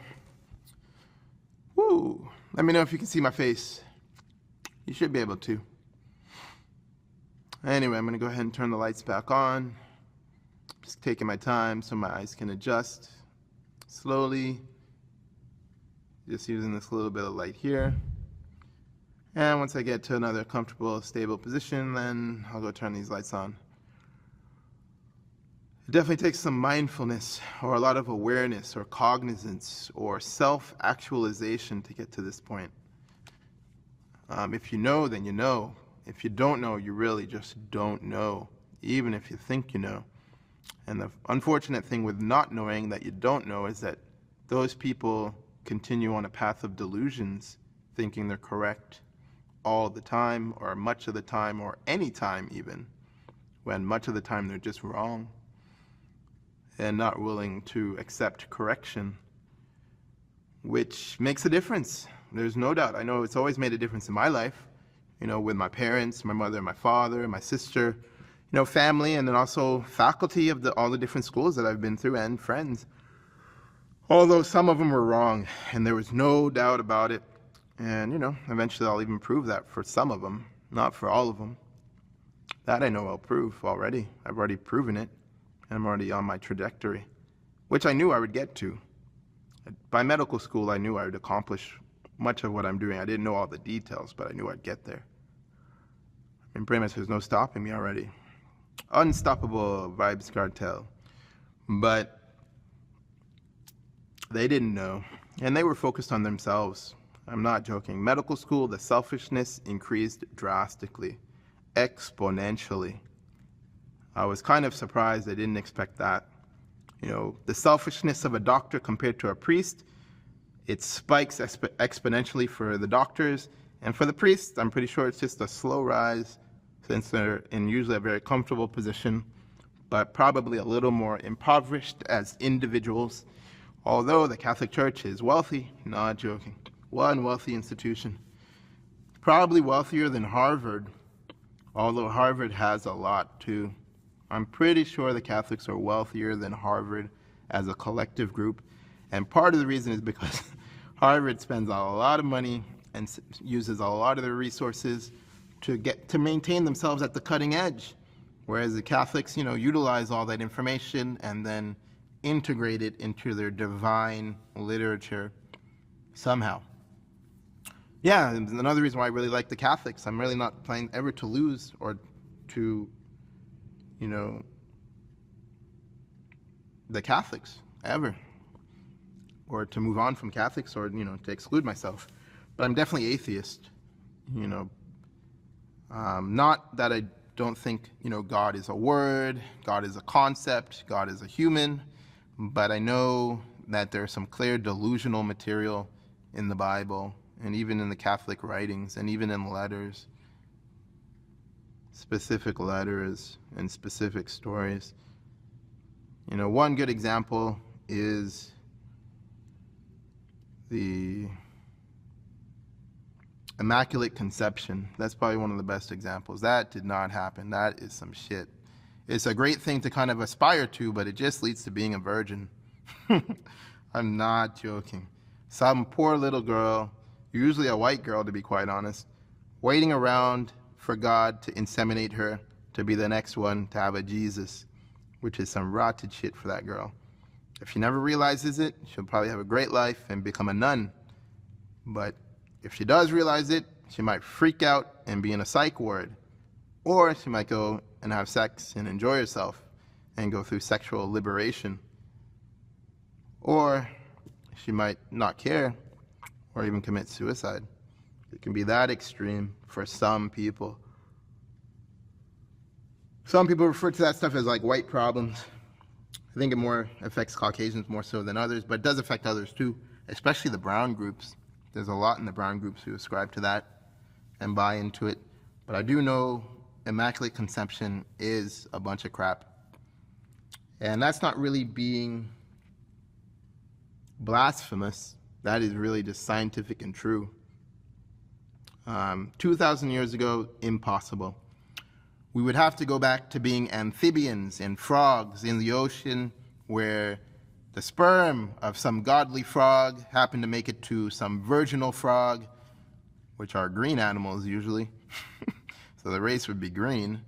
[SPEAKER 1] Woo! Let me know if you can see my face. You should be able to. Anyway, I'm going to go ahead and turn the lights back on. Just taking my time so my eyes can adjust slowly. Just using this little bit of light here. And once I get to another comfortable, stable position, then I'll go turn these lights on. It definitely takes some mindfulness or a lot of awareness or cognizance or self-actualization to get to this point. If you know, then you know. If you don't know, you really just don't know, even if you think you know. And the unfortunate thing with not knowing that you don't know is that those people continue on a path of delusions, thinking they're correct all the time or much of the time or any time even, when much of the time they're just wrong and not willing to accept correction, which makes a difference. There's no doubt. I know it's always made a difference in my life, you know, with my parents, my mother, my father, my sister, you know, family, and then also faculty of all the different schools that I've been through and friends. Although some of them were wrong, and there was no doubt about it. And, you know, eventually I'll even prove that for some of them, not for all of them. That I know I'll prove already. I've already proven it. And I'm already on my trajectory, which I knew I would get to. By medical school, I knew I would accomplish much of what I'm doing. I didn't know all the details, but I knew I'd get there. And pretty much there's no stopping me already. Unstoppable vibes cartel. But they didn't know, and they were focused on themselves. I'm not joking. Medical school, the selfishness increased drastically, exponentially. I was kind of surprised. I didn't expect that. You know, the selfishness of a doctor compared to a priest, it spikes exponentially for the doctors. And for the priests, I'm pretty sure it's just a slow rise since they're in usually a very comfortable position, but probably a little more impoverished as individuals. Although the Catholic Church is wealthy, not joking. One wealthy institution. Probably wealthier than Harvard, although Harvard has a lot too. I'm pretty sure the Catholics are wealthier than Harvard as a collective group. And part of the reason is because Harvard spends a lot of money and uses a lot of their resources to maintain themselves at the cutting edge. Whereas the Catholics, you know, utilize all that information and then integrate it into their divine literature somehow. Yeah, and another reason why I really like the Catholics. I'm really not planning ever to lose or to, you know, the Catholics, ever. Or to move on from Catholics or, you know, to exclude myself. But I'm definitely atheist, you know. Not that I don't think, you know, God is a word, God is a concept, God is a human, but I know that there's some clear delusional material in the Bible and even in the Catholic writings and even in letters, specific letters and specific stories. You know, one good example is the Immaculate Conception. That's probably one of the best examples. That did not happen. That is some shit. It's a great thing to kind of aspire to, but it just leads to being a virgin. I'm not joking. Some poor little girl, usually a white girl to be quite honest, waiting around for God to inseminate her to be the next one to have a Jesus, which is some rotted shit for that girl. If she never realizes it, she'll probably have a great life and become a nun. But if she does realize it, she might freak out and be in a psych ward. Or she might go and have sex and enjoy herself and go through sexual liberation. Or she might not care or even commit suicide. It can be that extreme for some people. Some people refer to that stuff as like white problems. I think it more affects Caucasians more so than others, but it does affect others too, especially the brown groups. There's a lot in the brown groups who ascribe to that and buy into it. But I do know Immaculate Conception is a bunch of crap. And that's not really being blasphemous. That is really just scientific and true. 2,000 years ago, impossible. We would have to go back to being amphibians and frogs in the ocean where the sperm of some godly frog happened to make it to some virginal frog, which are green animals usually. So the race would be green.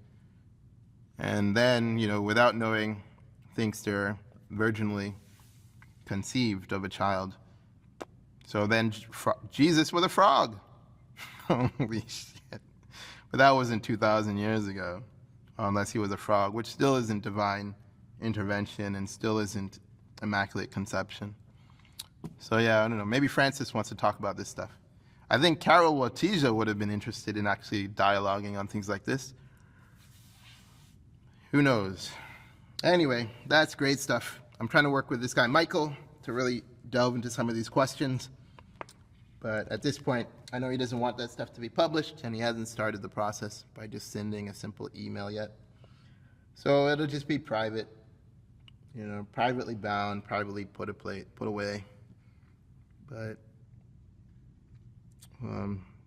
[SPEAKER 1] And then, without knowing, thinks they're virginally conceived of a child. So then Jesus was a frog. Holy shit. But that wasn't 2,000 years ago, unless he was a frog, which still isn't divine intervention and still isn't Immaculate Conception. So yeah, I don't know. Maybe Francis wants to talk about this stuff. I think Carol Watija would have been interested in actually dialoguing on things like this. Who knows? Anyway, that's great stuff. I'm trying to work with this guy, Michael, to really delve into some of these questions. But at this point, I know he doesn't want that stuff to be published, and he hasn't started the process by just sending a simple email yet. So it'll just be private, privately bound, privately put away. But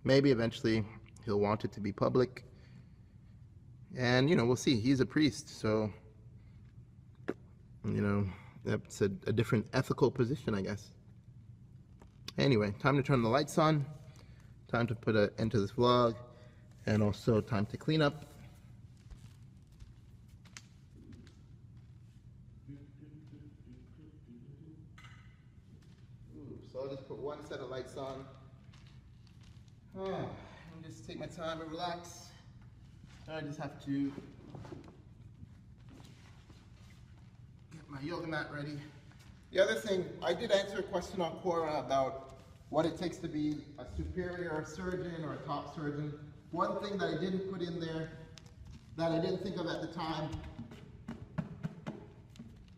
[SPEAKER 1] maybe eventually he'll want it to be public. And, we'll see. He's a priest, so, that's a different ethical position, I guess. Anyway, time to turn the lights on. Time to put an end to this vlog. And also time to clean up. So I'll just put one set of lights on. And just take my time and relax. I just have to get my yoga mat ready. The other thing, I did answer a question on Quora about what it takes to be a superior surgeon or a top surgeon. One thing that I didn't put in there that I didn't think of at the time,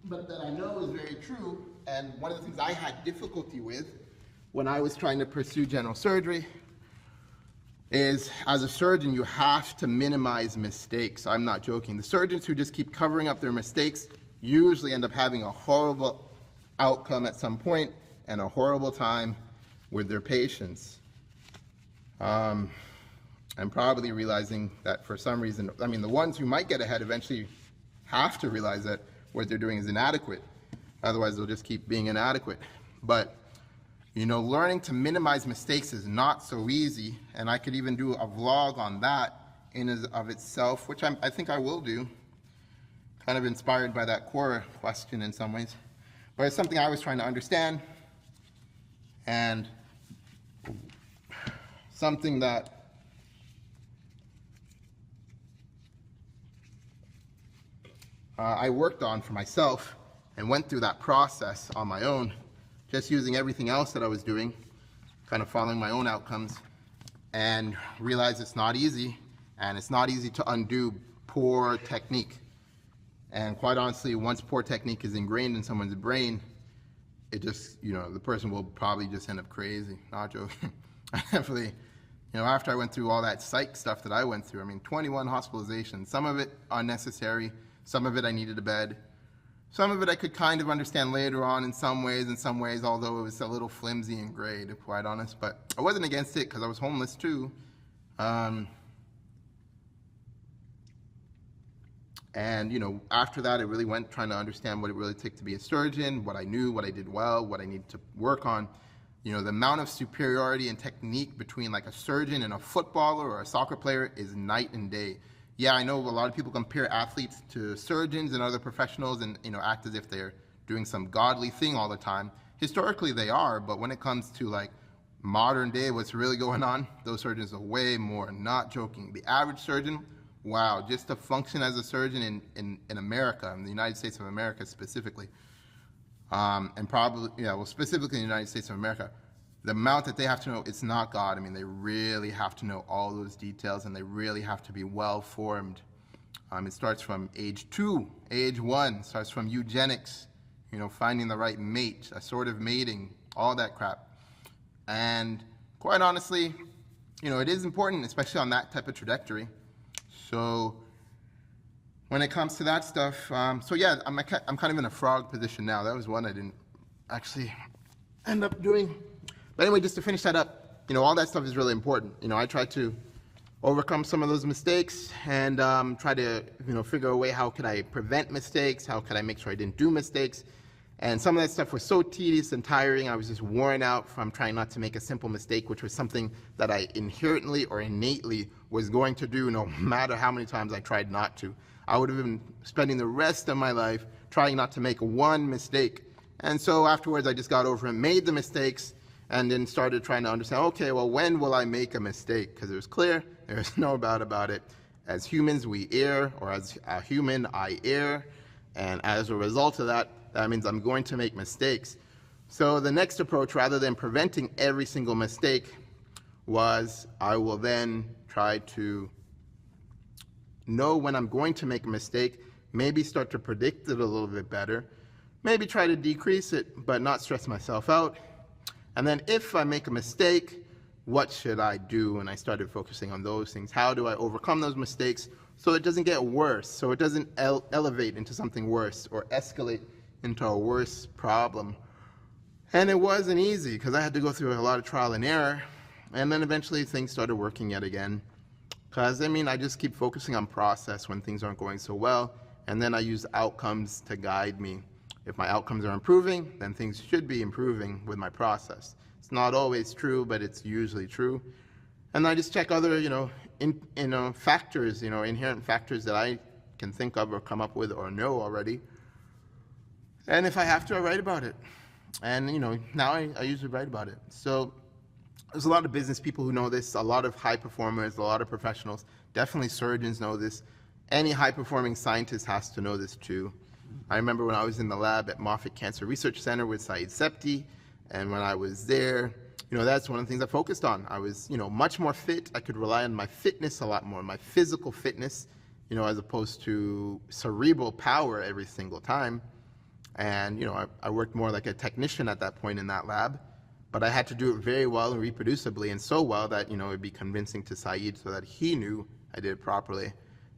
[SPEAKER 1] but that I know is very true, and one of the things I had difficulty with when I was trying to pursue general surgery is, as a surgeon, you have to minimize mistakes. I'm not joking. The surgeons who just keep covering up their mistakes usually end up having a horrible outcome at some point and a horrible time with their patients. I'm probably realizing that for some reason, the ones who might get ahead eventually have to realize that what they're doing is inadequate. Otherwise, they'll just keep being inadequate. But, learning to minimize mistakes is not so easy, and I could even do a vlog on that in and of itself, which I think I will do, kind of inspired by that Quora question in some ways. But it's something I was trying to understand, and something that I worked on for myself and went through that process on my own, just using everything else that I was doing, kind of following my own outcomes, and realized it's not easy, and it's not easy to undo poor technique. And quite honestly, once poor technique is ingrained in someone's brain, it just, the person will probably just end up crazy. Not joking. I definitely, after I went through all that psych stuff that I went through, 21 hospitalizations, some of it unnecessary, some of it I needed a bed, Some of it I could kind of understand later on in some ways, although it was a little flimsy and gray, to be quite honest. But I wasn't against it because I was homeless too. And, after that, I really went trying to understand what it really took to be a surgeon, what I knew, what I did well, what I needed to work on. The amount of superiority and technique between like a surgeon and a footballer or a soccer player is night and day. Yeah, I know a lot of people compare athletes to surgeons and other professionals and, act as if they're doing some godly thing all the time. Historically, they are, but when it comes to like modern day, what's really going on, those surgeons are way more, not joking. The average surgeon, wow, just to function as a surgeon in America, in the United States of America specifically, and probably, specifically in the United States of America, the amount that they have to know, it's not God. I mean, they really have to know all those details, and they really have to be well-formed. It starts from age 2, age 1, starts from eugenics, finding the right mate, assortative mating, all that crap. And quite honestly, it is important, especially on that type of trajectory. So when it comes to that stuff, I'm kind of in a frog position now. That was one I didn't actually end up doing. But anyway, just to finish that up, all that stuff is really important. I try to overcome some of those mistakes and try to, figure a way how could I prevent mistakes, how could I make sure I didn't do mistakes. And some of that stuff was so tedious and tiring, I was just worn out from trying not to make a simple mistake, which was something that I inherently or innately was going to do no matter how many times I tried not to. I would have been spending the rest of my life trying not to make one mistake. And so afterwards, I just got over and made the mistakes and then started trying to understand, okay, well, when will I make a mistake? Because it was clear, there's no doubt about it. As humans, we err, or as a human, I err. And as a result of that, that means I'm going to make mistakes. So the next approach, rather than preventing every single mistake, was I will then try to know when I'm going to make a mistake, maybe start to predict it a little bit better, maybe try to decrease it, but not stress myself out. And then if I make a mistake, what should I do? And I started focusing on those things. How do I overcome those mistakes so it doesn't get worse, so it doesn't elevate into something worse or escalate into a worse problem? And it wasn't easy because I had to go through a lot of trial and error. And then eventually things started working yet again. Because, I just keep focusing on process when things aren't going so well. And then I use outcomes to guide me. If my outcomes are improving, then things should be improving with my process. It's not always true, but it's usually true. And I just check other, factors, inherent factors that I can think of or come up with or know already. And if I have to, I write about it. And, now I usually write about it. So there's a lot of business people who know this, a lot of high performers, a lot of professionals. Definitely surgeons know this. Any high-performing scientist has to know this too. I remember when I was in the lab at Moffitt Cancer Research Center with Saeed Septi, and when I was there, that's one of the things I focused on. I was, much more fit. I could rely on my fitness a lot more, my physical fitness, as opposed to cerebral power every single time. And, I worked more like a technician at that point in that lab, but I had to do it very well and reproducibly, and so well that, it'd be convincing to Saeed so that he knew I did it properly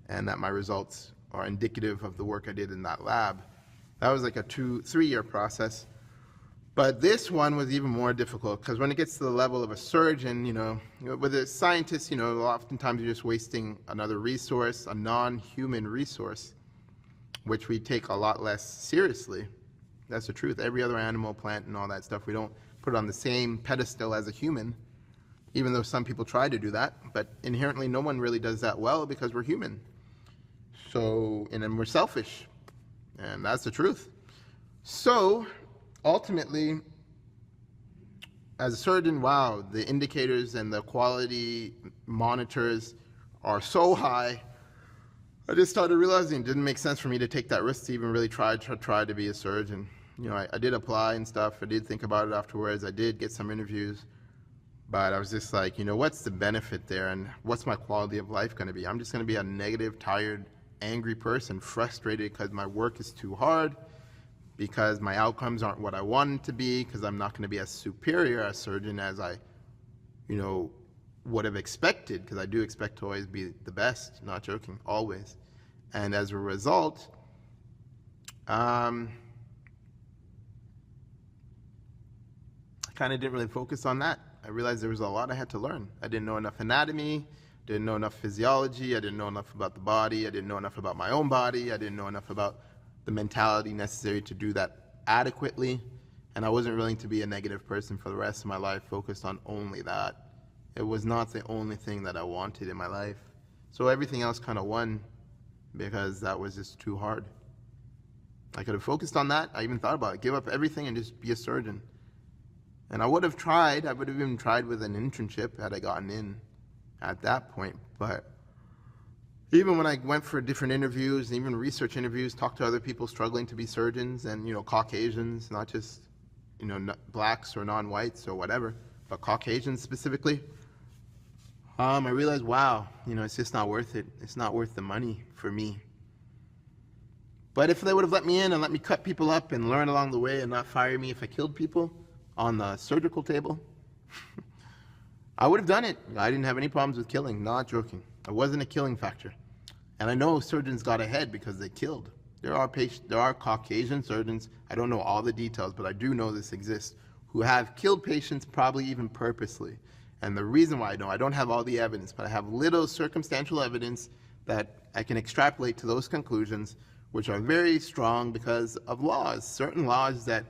[SPEAKER 1] and that my results are indicative of the work I did in that lab. That was like a 2-3 year process. But this one was even more difficult because when it gets to the level of a surgeon, with a scientist, oftentimes you're just wasting another resource, a non-human resource, which we take a lot less seriously. That's the truth. Every other animal, plant, and all that stuff, we don't put it on the same pedestal as a human, even though some people try to do that. But inherently, no one really does that well because we're human. So, and then we're selfish, and that's the truth. So, ultimately, as a surgeon, wow, the indicators and the quality monitors are so high. I just started realizing it didn't make sense for me to take that risk to even really try to be a surgeon. I did apply and stuff. I did think about it afterwards. I did get some interviews, but I was just like, what's the benefit there, and what's my quality of life going to be? I'm just going to be a negative, tired, angry person, frustrated because my work is too hard, because my outcomes aren't what I want to be, because I'm not going to be as superior a surgeon as I, would have expected, because I do expect to always be the best, not joking, always. And as a result, I kind of didn't really focus on that. I realized there was a lot I had to learn. I didn't know enough anatomy, didn't know enough physiology, I didn't know enough about the body, I didn't know enough about my own body, I didn't know enough about the mentality necessary to do that adequately, and I wasn't willing to be a negative person for the rest of my life, focused on only that. It was not the only thing that I wanted in my life. So everything else kind of won because that was just too hard. I could have focused on that. I even thought about it, give up everything and just be a surgeon. And I would have tried, I would have even tried with an internship had I gotten in at that point. But even when I went for different interviews, and even research interviews, talked to other people struggling to be surgeons and, Caucasians, not just, blacks or non-whites or whatever, but Caucasians specifically, I realized, wow, it's just not worth it. It's not worth the money for me. But if they would have let me in and let me cut people up and learn along the way and not fire me if I killed people on the surgical table, I would have done it. I didn't have any problems with killing, not joking. I wasn't a killing factor. And I know surgeons got ahead because they killed. There are Caucasian surgeons, I don't know all the details, but I do know this exists, who have killed patients probably even purposely. And the reason why I don't have all the evidence, but I have little circumstantial evidence that I can extrapolate to those conclusions, which are very strong because of laws, certain laws that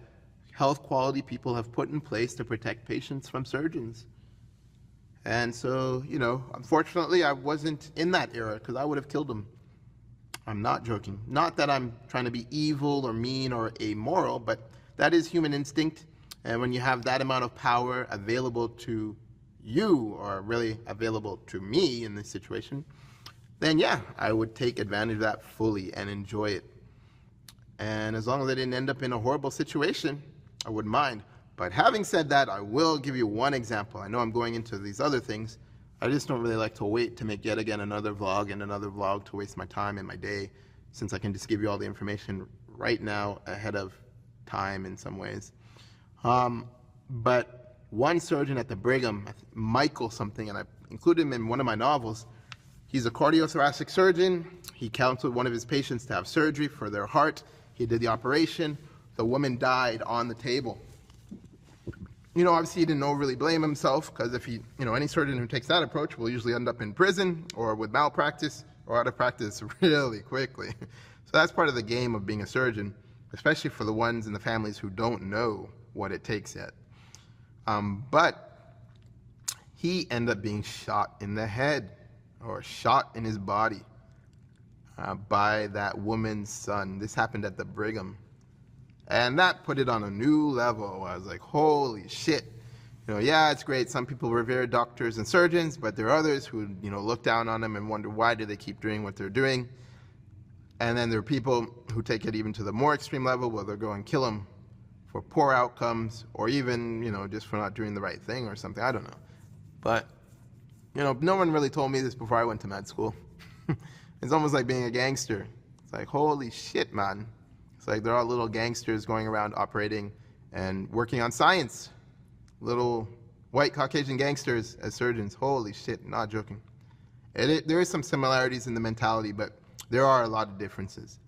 [SPEAKER 1] health quality people have put in place to protect patients from surgeons. And so, unfortunately, I wasn't in that era because I would have killed them. I'm not joking. Not that I'm trying to be evil or mean or amoral, but that is human instinct. And when you have that amount of power available to you, or really available to me in this situation, then yeah, I would take advantage of that fully and enjoy it. And as long as I didn't end up in a horrible situation, I wouldn't mind. But having said that, I will give you one example. I know I'm going into these other things. I just don't really like to wait to make yet again another vlog and another vlog to waste my time and my day, since I can just give you all the information right now ahead of time in some ways. But one surgeon at the Brigham, Michael something, and I included him in one of my novels, he's a cardiothoracic surgeon. He counseled one of his patients to have surgery for their heart. He did the operation. The woman died on the table. Obviously he didn't overly blame himself, because if he, any surgeon who takes that approach will usually end up in prison or with malpractice or out of practice really quickly. So that's part of the game of being a surgeon, especially for the ones in the families who don't know what it takes yet. But he ended up being shot in the head, or shot in his body, by that woman's son. This happened at the Brigham. And that put it on a new level. I was like, holy shit. Yeah, it's great. Some people revere doctors and surgeons, but there are others who, look down on them and wonder why do they keep doing what they're doing. And then there are people who take it even to the more extreme level where they'll go and kill them for poor outcomes, or even, just for not doing the right thing or something. I don't know. But, no one really told me this before I went to med school. It's almost like being a gangster. It's like, holy shit, man. It's like they're all little gangsters going around operating and working on science. Little white Caucasian gangsters as surgeons. Holy shit, not joking. There is some similarities in the mentality, but there are a lot of differences.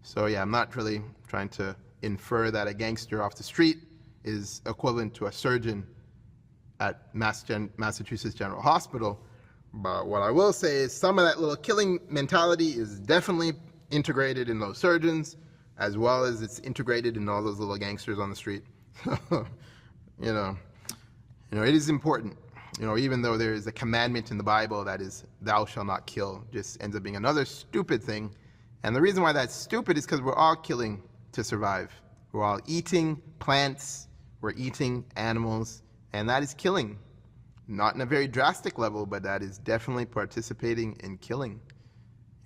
[SPEAKER 1] So yeah, I'm not really trying to infer that a gangster off the street is equivalent to a surgeon at Massachusetts General Hospital. But what I will say is some of that little killing mentality is definitely integrated in those surgeons, as well as it's integrated in all those little gangsters on the street. It is important. Even though there is a commandment in the Bible that is, thou shalt not kill, just ends up being another stupid thing. And the reason why that's stupid is because we're all killing to survive. We're all eating plants, we're eating animals, and that is killing. Not in a very drastic level, but that is definitely participating in killing.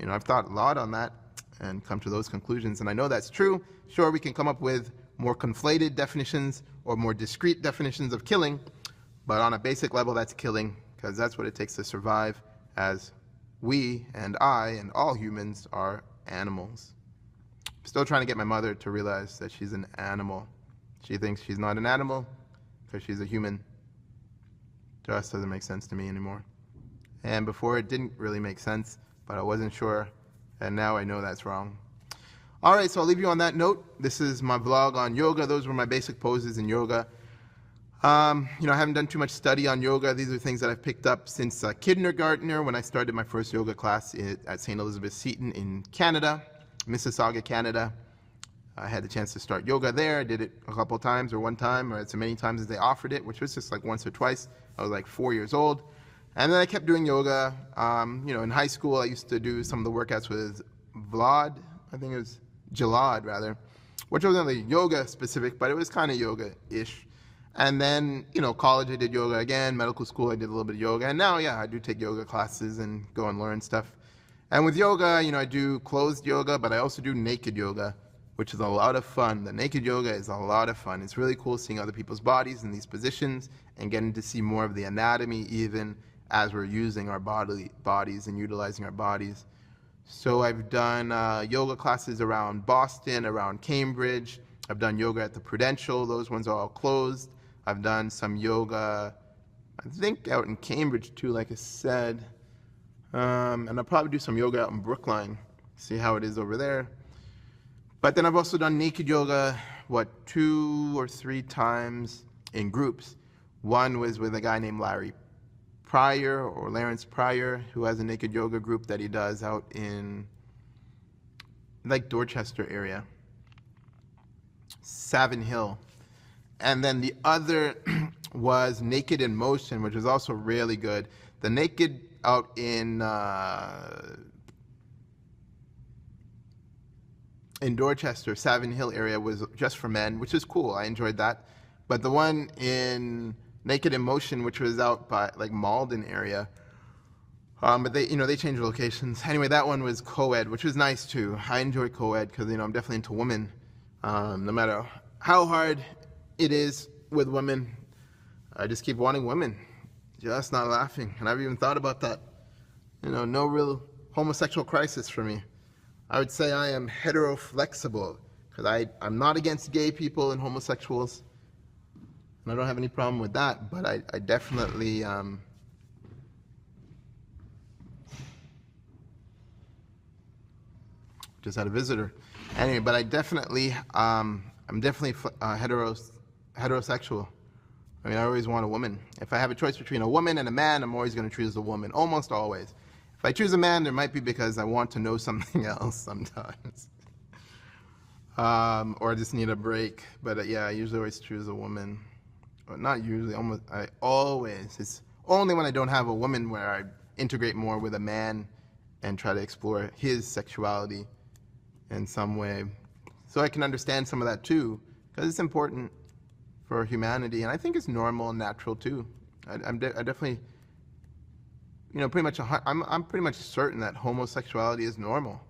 [SPEAKER 1] I've thought a lot on that and come to those conclusions, and I know that's true. Sure, we can come up with more conflated definitions or more discrete definitions of killing, but on a basic level, that's killing, because that's what it takes to survive, as we and I and all humans are animals. I'm still trying to get my mother to realize that she's an animal. She thinks she's not an animal because she's a human. Just doesn't make sense to me anymore. And before it didn't really make sense, but I wasn't sure, and now I know that's wrong. All right, so I'll leave you on that note. This is my vlog on yoga. Those were my basic poses in yoga. I haven't done too much study on yoga. These are things that I've picked up since kindergartner when I started my first yoga class at St. Elizabeth Seton in Canada, Mississauga, Canada. I had the chance to start yoga there. I did it a couple of times or one time or as many times as they offered it, which was just like once or twice. I was like 4 years old. And then I kept doing yoga. In high school, I used to do some of the workouts with Jalad, which wasn't really yoga specific, but it was kind of yoga-ish. And then, college I did yoga again, medical school I did a little bit of yoga, and now, I do take yoga classes and go and learn stuff. And with yoga, I do closed yoga, but I also do naked yoga, which is a lot of fun. The naked yoga is a lot of fun. It's really cool seeing other people's bodies in these positions and getting to see more of the anatomy even as we're using our bodies and utilizing our bodies. So I've done yoga classes around Boston, around Cambridge. I've done yoga at the Prudential. Those ones are all closed. I've done some yoga, I think, out in Cambridge too, like I said. And I'll probably do some yoga out in Brookline, see how it is over there. But then I've also done naked yoga, 2 or 3 times in groups. One was with a guy named Larry Pryor, or Lawrence Pryor, who has a naked yoga group that he does out in like Dorchester area, Savin Hill. And then the other was Naked in Motion, which was also really good. The naked out in Dorchester, Savin Hill area was just for men, which is cool. I enjoyed that. But the one in Naked in Motion, which was out by like Malden area, but they changed locations. Anyway, that one was co-ed, which was nice too. I enjoy co-ed because I'm definitely into women. No matter how hard it is with women, I just keep wanting women, just not laughing. And I've even thought about that. No real homosexual crisis for me. I would say I am hetero-flexible because I'm not against gay people and homosexuals. And I don't have any problem with that, but I definitely just had a visitor. Anyway, but I'm definitely heterosexual. I always want a woman. If I have a choice between a woman and a man, I'm always going to choose a woman, almost always. If I choose a man, there might be because I want to know something else sometimes. Or I just need a break. But I usually always choose a woman. Or not usually, always. It's only when I don't have a woman where I integrate more with a man and try to explore his sexuality in some way. So I can understand some of that too, because it's important for humanity, and I think it's normal and natural too. I definitely, I'm pretty much certain that homosexuality is normal,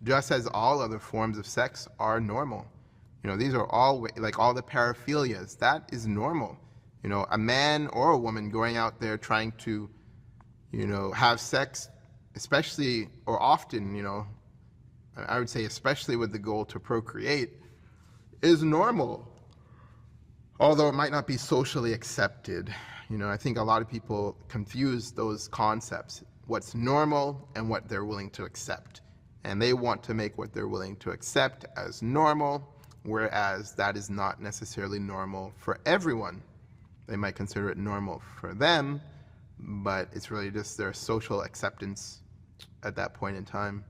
[SPEAKER 1] just as all other forms of sex are normal. These are all like all the paraphilias. That is normal. A man or a woman going out there trying to, have sex, especially or often, I would say especially with the goal to procreate, is normal. Although it might not be socially accepted. I think a lot of people confuse those concepts, what's normal and what they're willing to accept. And they want to make what they're willing to accept as normal, whereas that is not necessarily normal for everyone. They might consider it normal for them, but it's really just their social acceptance at that point in time.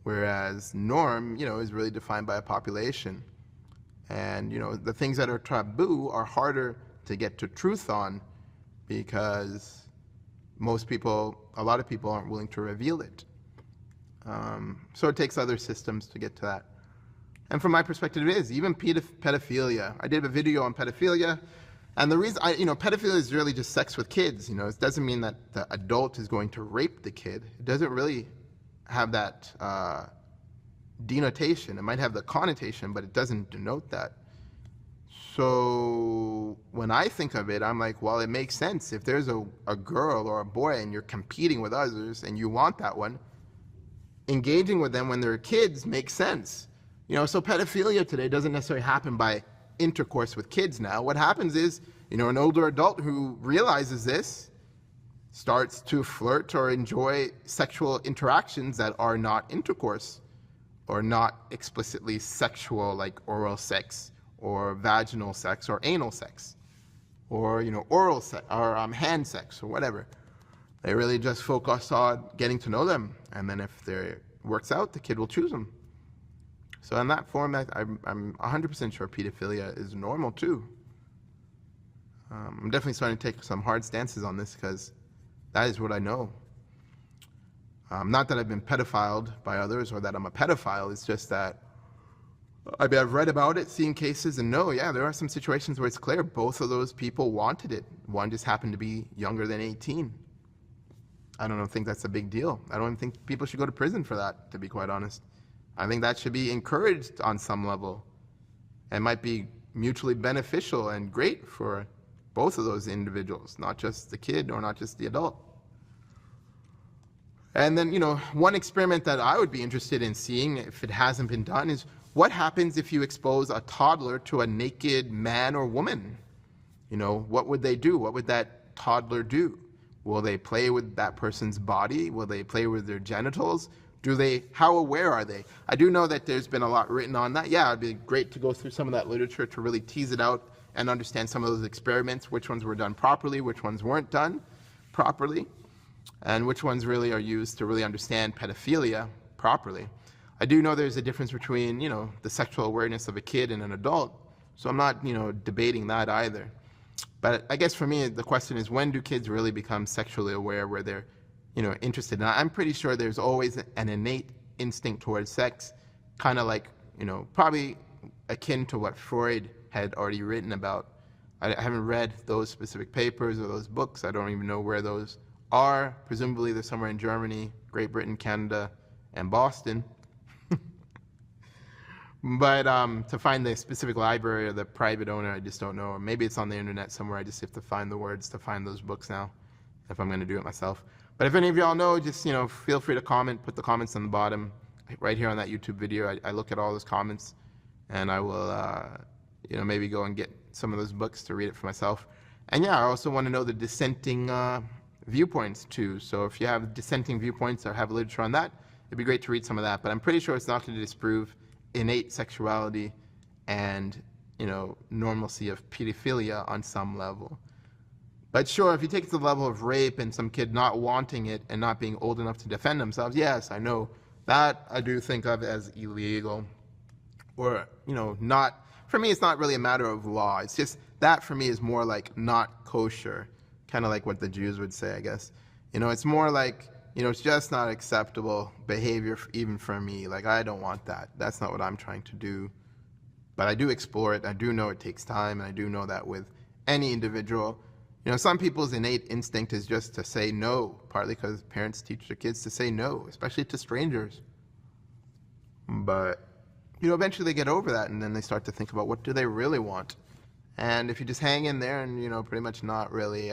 [SPEAKER 1] Whereas norm, is really defined by a population. And, the things that are taboo are harder to get to truth on because a lot of people aren't willing to reveal it. So it takes other systems to get to that. And from my perspective, it is. Even pedophilia. I did a video on pedophilia. And the reason, pedophilia is really just sex with kids. It doesn't mean that the adult is going to rape the kid. It doesn't really have that denotation. It might have the connotation, but it doesn't denote that. So when I think of it, I'm like, well, it makes sense. If there's a girl or a boy and you're competing with others and you want that one, engaging with them when they're kids makes sense. So pedophilia today doesn't necessarily happen by intercourse with kids now. What happens is, an older adult who realizes this starts to flirt or enjoy sexual interactions that are not intercourse. or not explicitly sexual, like oral sex or vaginal sex or anal sex or, oral sex or hand sex or whatever. They really just focus on getting to know them, and then if it works out, the kid will choose them. So in that format, I'm 100% sure pedophilia is normal too. I'm definitely starting to take some hard stances on this because that is what I know. Not that I've been pedophiled by others or that I'm a pedophile, it's just that I've read about it, seen cases, and no, yeah, there are some situations where it's clear both of those people wanted it. One just happened to be younger than 18. I don't think that's a big deal. I don't even think people should go to prison for that, to be quite honest. I think that should be encouraged on some level. It might be mutually beneficial and great for both of those individuals, not just the kid or not just the adult. And then, one experiment that I would be interested in seeing, if it hasn't been done, is what happens if you expose a toddler to a naked man or woman? What would they do? What would that toddler do? Will they play with that person's body? Will they play with their genitals? How aware are they? I do know that there's been a lot written on that. Yeah, it'd be great to go through some of that literature to really tease it out and understand some of those experiments, which ones were done properly, which ones weren't done properly, and which ones really are used to really understand pedophilia properly. I do know there's a difference between, the sexual awareness of a kid and an adult, so I'm not, debating that either. But I guess for me, the question is, when do kids really become sexually aware where they're, interested? And I'm pretty sure there's always an innate instinct towards sex, kind of like, probably akin to what Freud had already written about. I haven't read those specific papers or those books. I don't even know where those are. Presumably they're somewhere in Germany, Great Britain, Canada, and Boston. But to find the specific library or the private owner, I just don't know. Or maybe it's on the internet somewhere. I just have to find the words to find those books now, if I'm going to do it myself. But if any of y'all know, just feel free to comment. Put the comments on the bottom, right here on that YouTube video. I look at all those comments, and I will, maybe go and get some of those books to read it for myself. And yeah, I also want to know the dissenting viewpoints too. So if you have dissenting viewpoints or have literature on that, it'd be great to read some of that. But I'm pretty sure it's not going to disprove innate sexuality and normalcy of pedophilia on some level. But sure, if you take it to the level of rape and some kid not wanting it and not being old enough to defend themselves, yes, I know that I do think of as illegal, or not. For me, it's not really a matter of law. It's just that for me is more like not kosher, kind of like what the Jews would say, I guess. It's more like, it's just not acceptable behavior even for me. Like, I don't want that. That's not what I'm trying to do. But I do explore it. I do know it takes time, and I do know that with any individual. Some people's innate instinct is just to say no, partly because parents teach their kids to say no, especially to strangers. But, eventually they get over that, and then they start to think about what do they really want. And if you just hang in there and, pretty much not really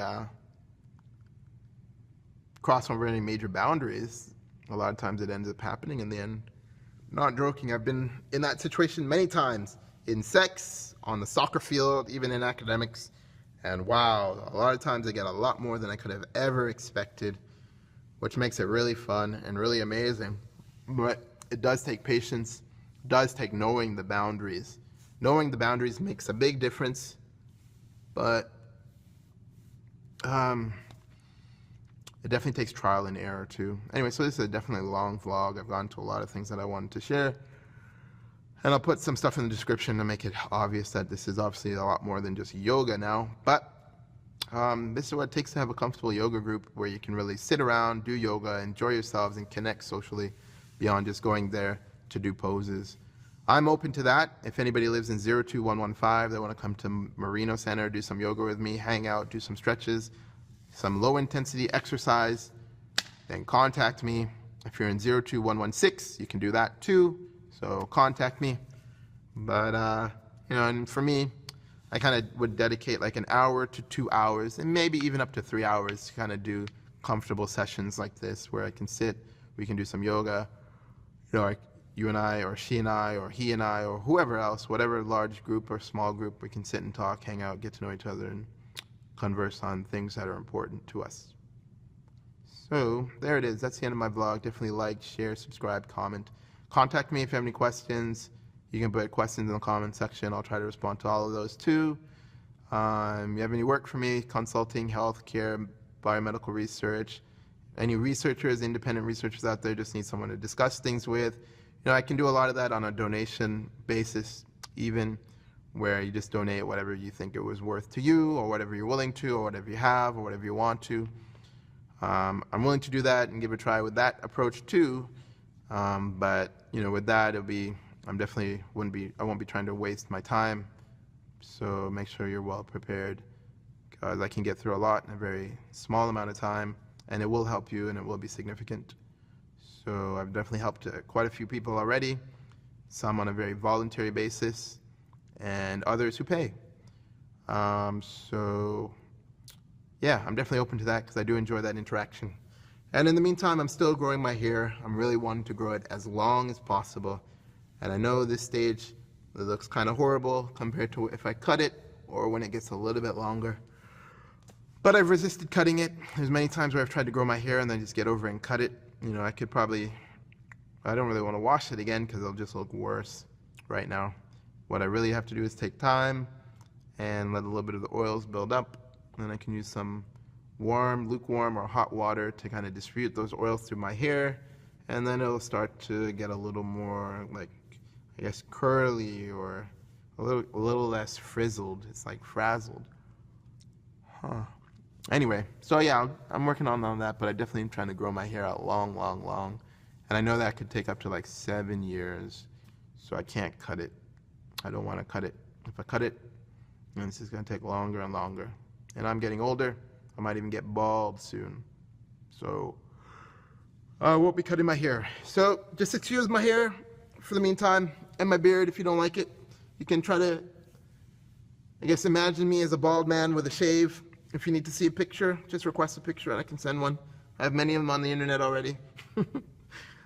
[SPEAKER 1] cross over any major boundaries, a lot of times it ends up happening in the end. Not joking, I've been in that situation many times, in sex, on the soccer field, even in academics, and wow, a lot of times I get a lot more than I could have ever expected, which makes it really fun and really amazing. But it does take patience, it does take knowing the boundaries. Knowing the boundaries makes a big difference, but it definitely takes trial and error too. Anyway, so this is definitely a long vlog. I've gone to a lot of things that I wanted to share. And I'll put some stuff in the description to make it obvious that this is obviously a lot more than just yoga now. But this is what it takes to have a comfortable yoga group where you can really sit around, do yoga, enjoy yourselves, and connect socially beyond just going there to do poses. I'm open to that. If anybody lives in 02115, they want to come to Merino Center, do some yoga with me, hang out, do some stretches, some low intensity exercise, then contact me. If you're in 02116, you can do that too. So contact me. But, and for me, I kind of would dedicate like an hour to 2 hours and maybe even up to 3 hours to kind of do comfortable sessions like this where I can sit, we can do some yoga, like you and I, or she and I, or he and I, or whoever else, whatever large group or small group, we can sit and talk, hang out, get to know each other, and converse on things that are important to us. So there it is. That's the end of my vlog. Definitely like, share, subscribe, comment contact me if you have any questions. You can put questions in the comment section. I'll try to respond to all of those too. You have any work for me, consulting, healthcare, biomedical research, any researchers, independent researchers out there just need someone to discuss things with. I can do a lot of that on a donation basis, even where you just donate whatever you think it was worth to you, or whatever you're willing to, or whatever you have, or whatever you want to. I'm willing to do that and give it a try with that approach too. But with that, I won't be trying to waste my time. So make sure you're well prepared, because I can get through a lot in a very small amount of time, and it will help you and it will be significant. So I've definitely helped quite a few people already, some on a very voluntary basis, and others who pay. So yeah, I'm definitely open to that because I do enjoy that interaction. And in the meantime, I'm still growing my hair. I'm really wanting to grow it as long as possible. And I know this stage, it looks kind of horrible compared to if I cut it or when it gets a little bit longer. But I've resisted cutting it. There's many times where I've tried to grow my hair and then just get over and cut it. I don't really want to wash it again because it'll just look worse right now. What I really have to do is take time and let a little bit of the oils build up. And then I can use some lukewarm or hot water to kind of distribute those oils through my hair. And then it'll start to get a little more curly or a little less frizzled. It's like frazzled. Anyway, so yeah, I'm working on that, but I definitely am trying to grow my hair out long. And I know that could take up to 7 years, so I can't cut it. I don't want to cut it. If I cut it, then it's just going to take longer and longer. And I'm getting older. I might even get bald soon. So I won't be cutting my hair. So just excuse my hair for the meantime, and my beard if you don't like it. You can try to, imagine me as a bald man with a shave. If you need to see a picture, just request a picture and I can send one. I have many of them on the internet already.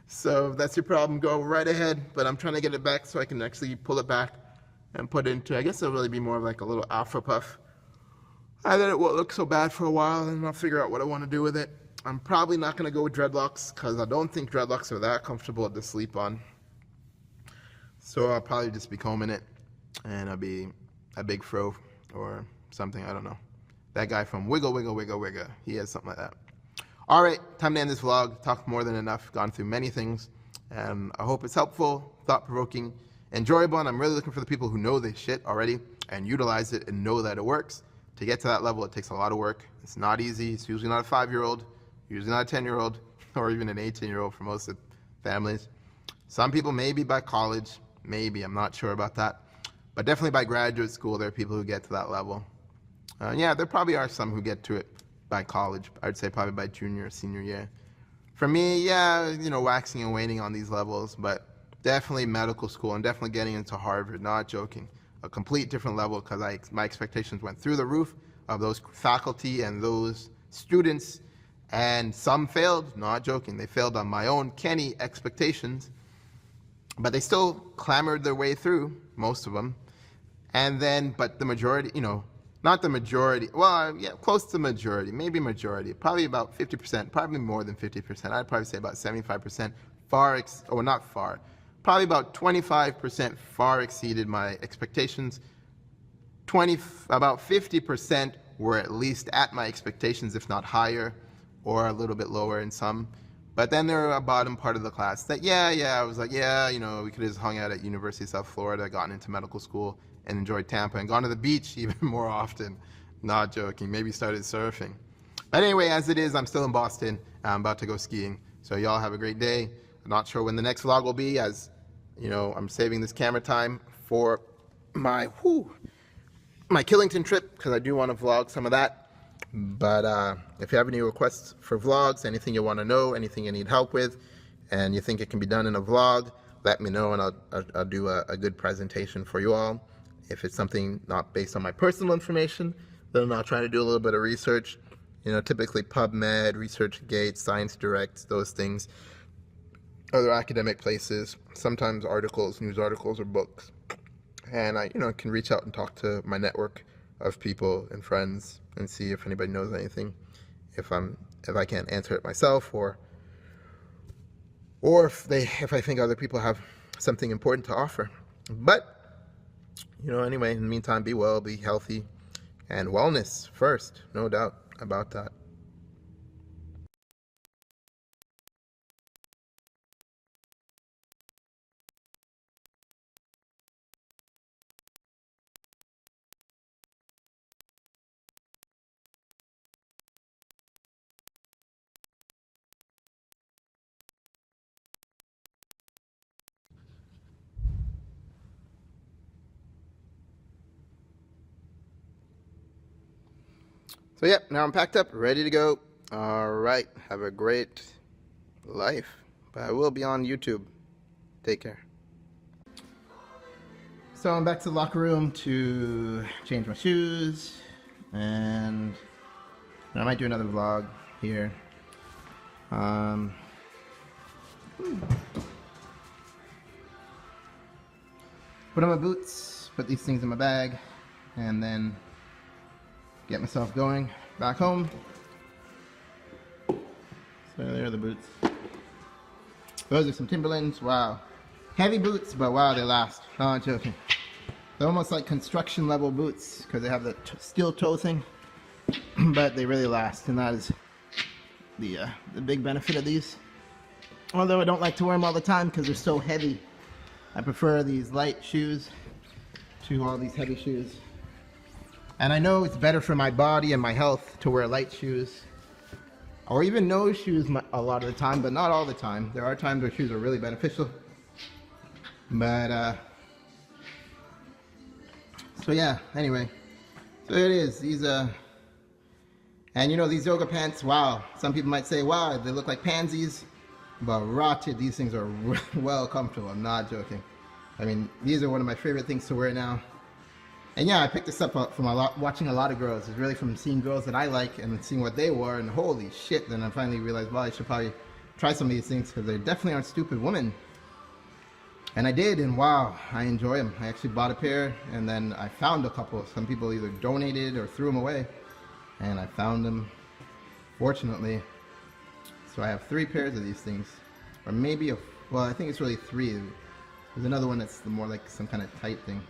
[SPEAKER 1] So if that's your problem, go right ahead. But I'm trying to get it back so I can actually pull it back and put it into, it'll really be more of a little afro puff. And then it won't look so bad for a while, and I'll figure out what I want to do with it. I'm probably not going to go with dreadlocks because I don't think dreadlocks are that comfortable to sleep on. So I'll probably just be combing it, and I'll be a big fro or something, I don't know. That guy from Wiggle, he has something like that. All right, time to end this vlog. Talked more than enough, gone through many things, and I hope it's helpful, thought-provoking, enjoyable, and I'm really looking for the people who know this shit already and utilize it and know that it works. To get to that level, it takes a lot of work. It's not easy. It's usually not a 5-year-old, usually not a 10-year-old, or even an 18-year-old for most of families. Some people maybe by college, maybe, I'm not sure about that. But definitely by graduate school, there are people who get to that level. Yeah, there probably are some who get to it by college. I'd say probably by junior or senior year. For me, yeah, waxing and waning on these levels, but definitely medical school and definitely getting into Harvard, not joking. A complete different level because my expectations went through the roof of those faculty and those students, and some failed, not joking. They failed on my own canny expectations, but they still clambered their way through, most of them. And then, but the majority, not the majority, well, yeah, close to majority, maybe majority, probably about 50%, probably more than 50%. I'd probably say about 75%, probably about 25% far exceeded my expectations. About 50% were at least at my expectations, if not higher, or a little bit lower in some. But then there were a bottom part of the class that, I was like, we could have just hung out at University of South Florida, gotten into medical school, and enjoyed Tampa, and gone to the beach even more often. Not joking, maybe started surfing. But anyway, as it is, I'm still in Boston. I'm about to go skiing. So y'all have a great day. I'm not sure when the next vlog will be, as I'm saving this camera time for my Killington trip, because I do want to vlog some of that. But if you have any requests for vlogs, anything you want to know, anything you need help with, and you think it can be done in a vlog, let me know, and I'll do a good presentation for you all. If it's something not based on my personal information, then I'll try to do a little bit of research. Typically PubMed, ResearchGate, ScienceDirect, those things. Other academic places, sometimes articles, news articles, or books. And I, can reach out and talk to my network of people and friends and see if anybody knows anything. If I can't answer it myself, or or if I think other people have something important to offer. But, anyway, in the meantime, be well, be healthy, and wellness first, no doubt about that. So yeah, now I'm packed up, ready to go. All right, have a great life. But I will be on YouTube. Take care. So I'm back to the locker room to change my shoes, and I might do another vlog here. Put on my boots, put these things in my bag, and then get myself going back home. So there are the boots. Those are some Timberlands. Wow. Heavy boots, but wow, they last. No, I'm joking. They're almost like construction level boots because they have the steel toe thing, but they really last, and that is the big benefit of these. Although I don't like to wear them all the time because they're so heavy. I prefer these light shoes to all these heavy shoes. And I know it's better for my body and my health to wear light shoes, or even no shoes a lot of the time, but not all the time. There are times where shoes are really beneficial. But, so yeah, anyway. So it is, these, and these yoga pants, wow. Some people might say, wow, they look like pansies. But rotted, these things are well comfortable, I'm not joking. I mean, these are one of my favorite things to wear now. And yeah, I picked this up from watching a lot of girls. It's really from seeing girls that I like and seeing what they wore, and holy shit, then I finally realized, well, I should probably try some of these things because they definitely aren't stupid women. And I did, and wow, I enjoy them. I actually bought a pair, and then I found a couple. Some people either donated or threw them away, and I found them, fortunately. So I have 3 pairs of these things, or maybe, well, I think it's really 3. There's another one that's more like some kind of tight thing.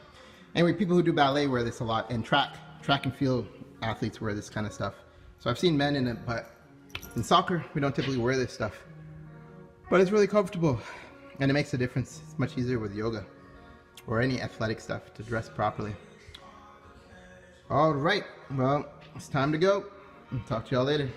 [SPEAKER 1] Anyway, people who do ballet wear this a lot, and track and field athletes wear this kind of stuff. So I've seen men in it, but in soccer, we don't typically wear this stuff. But it's really comfortable, and it makes a difference. It's much easier with yoga or any athletic stuff to dress properly. All right, well, it's time to go. Talk to y'all later.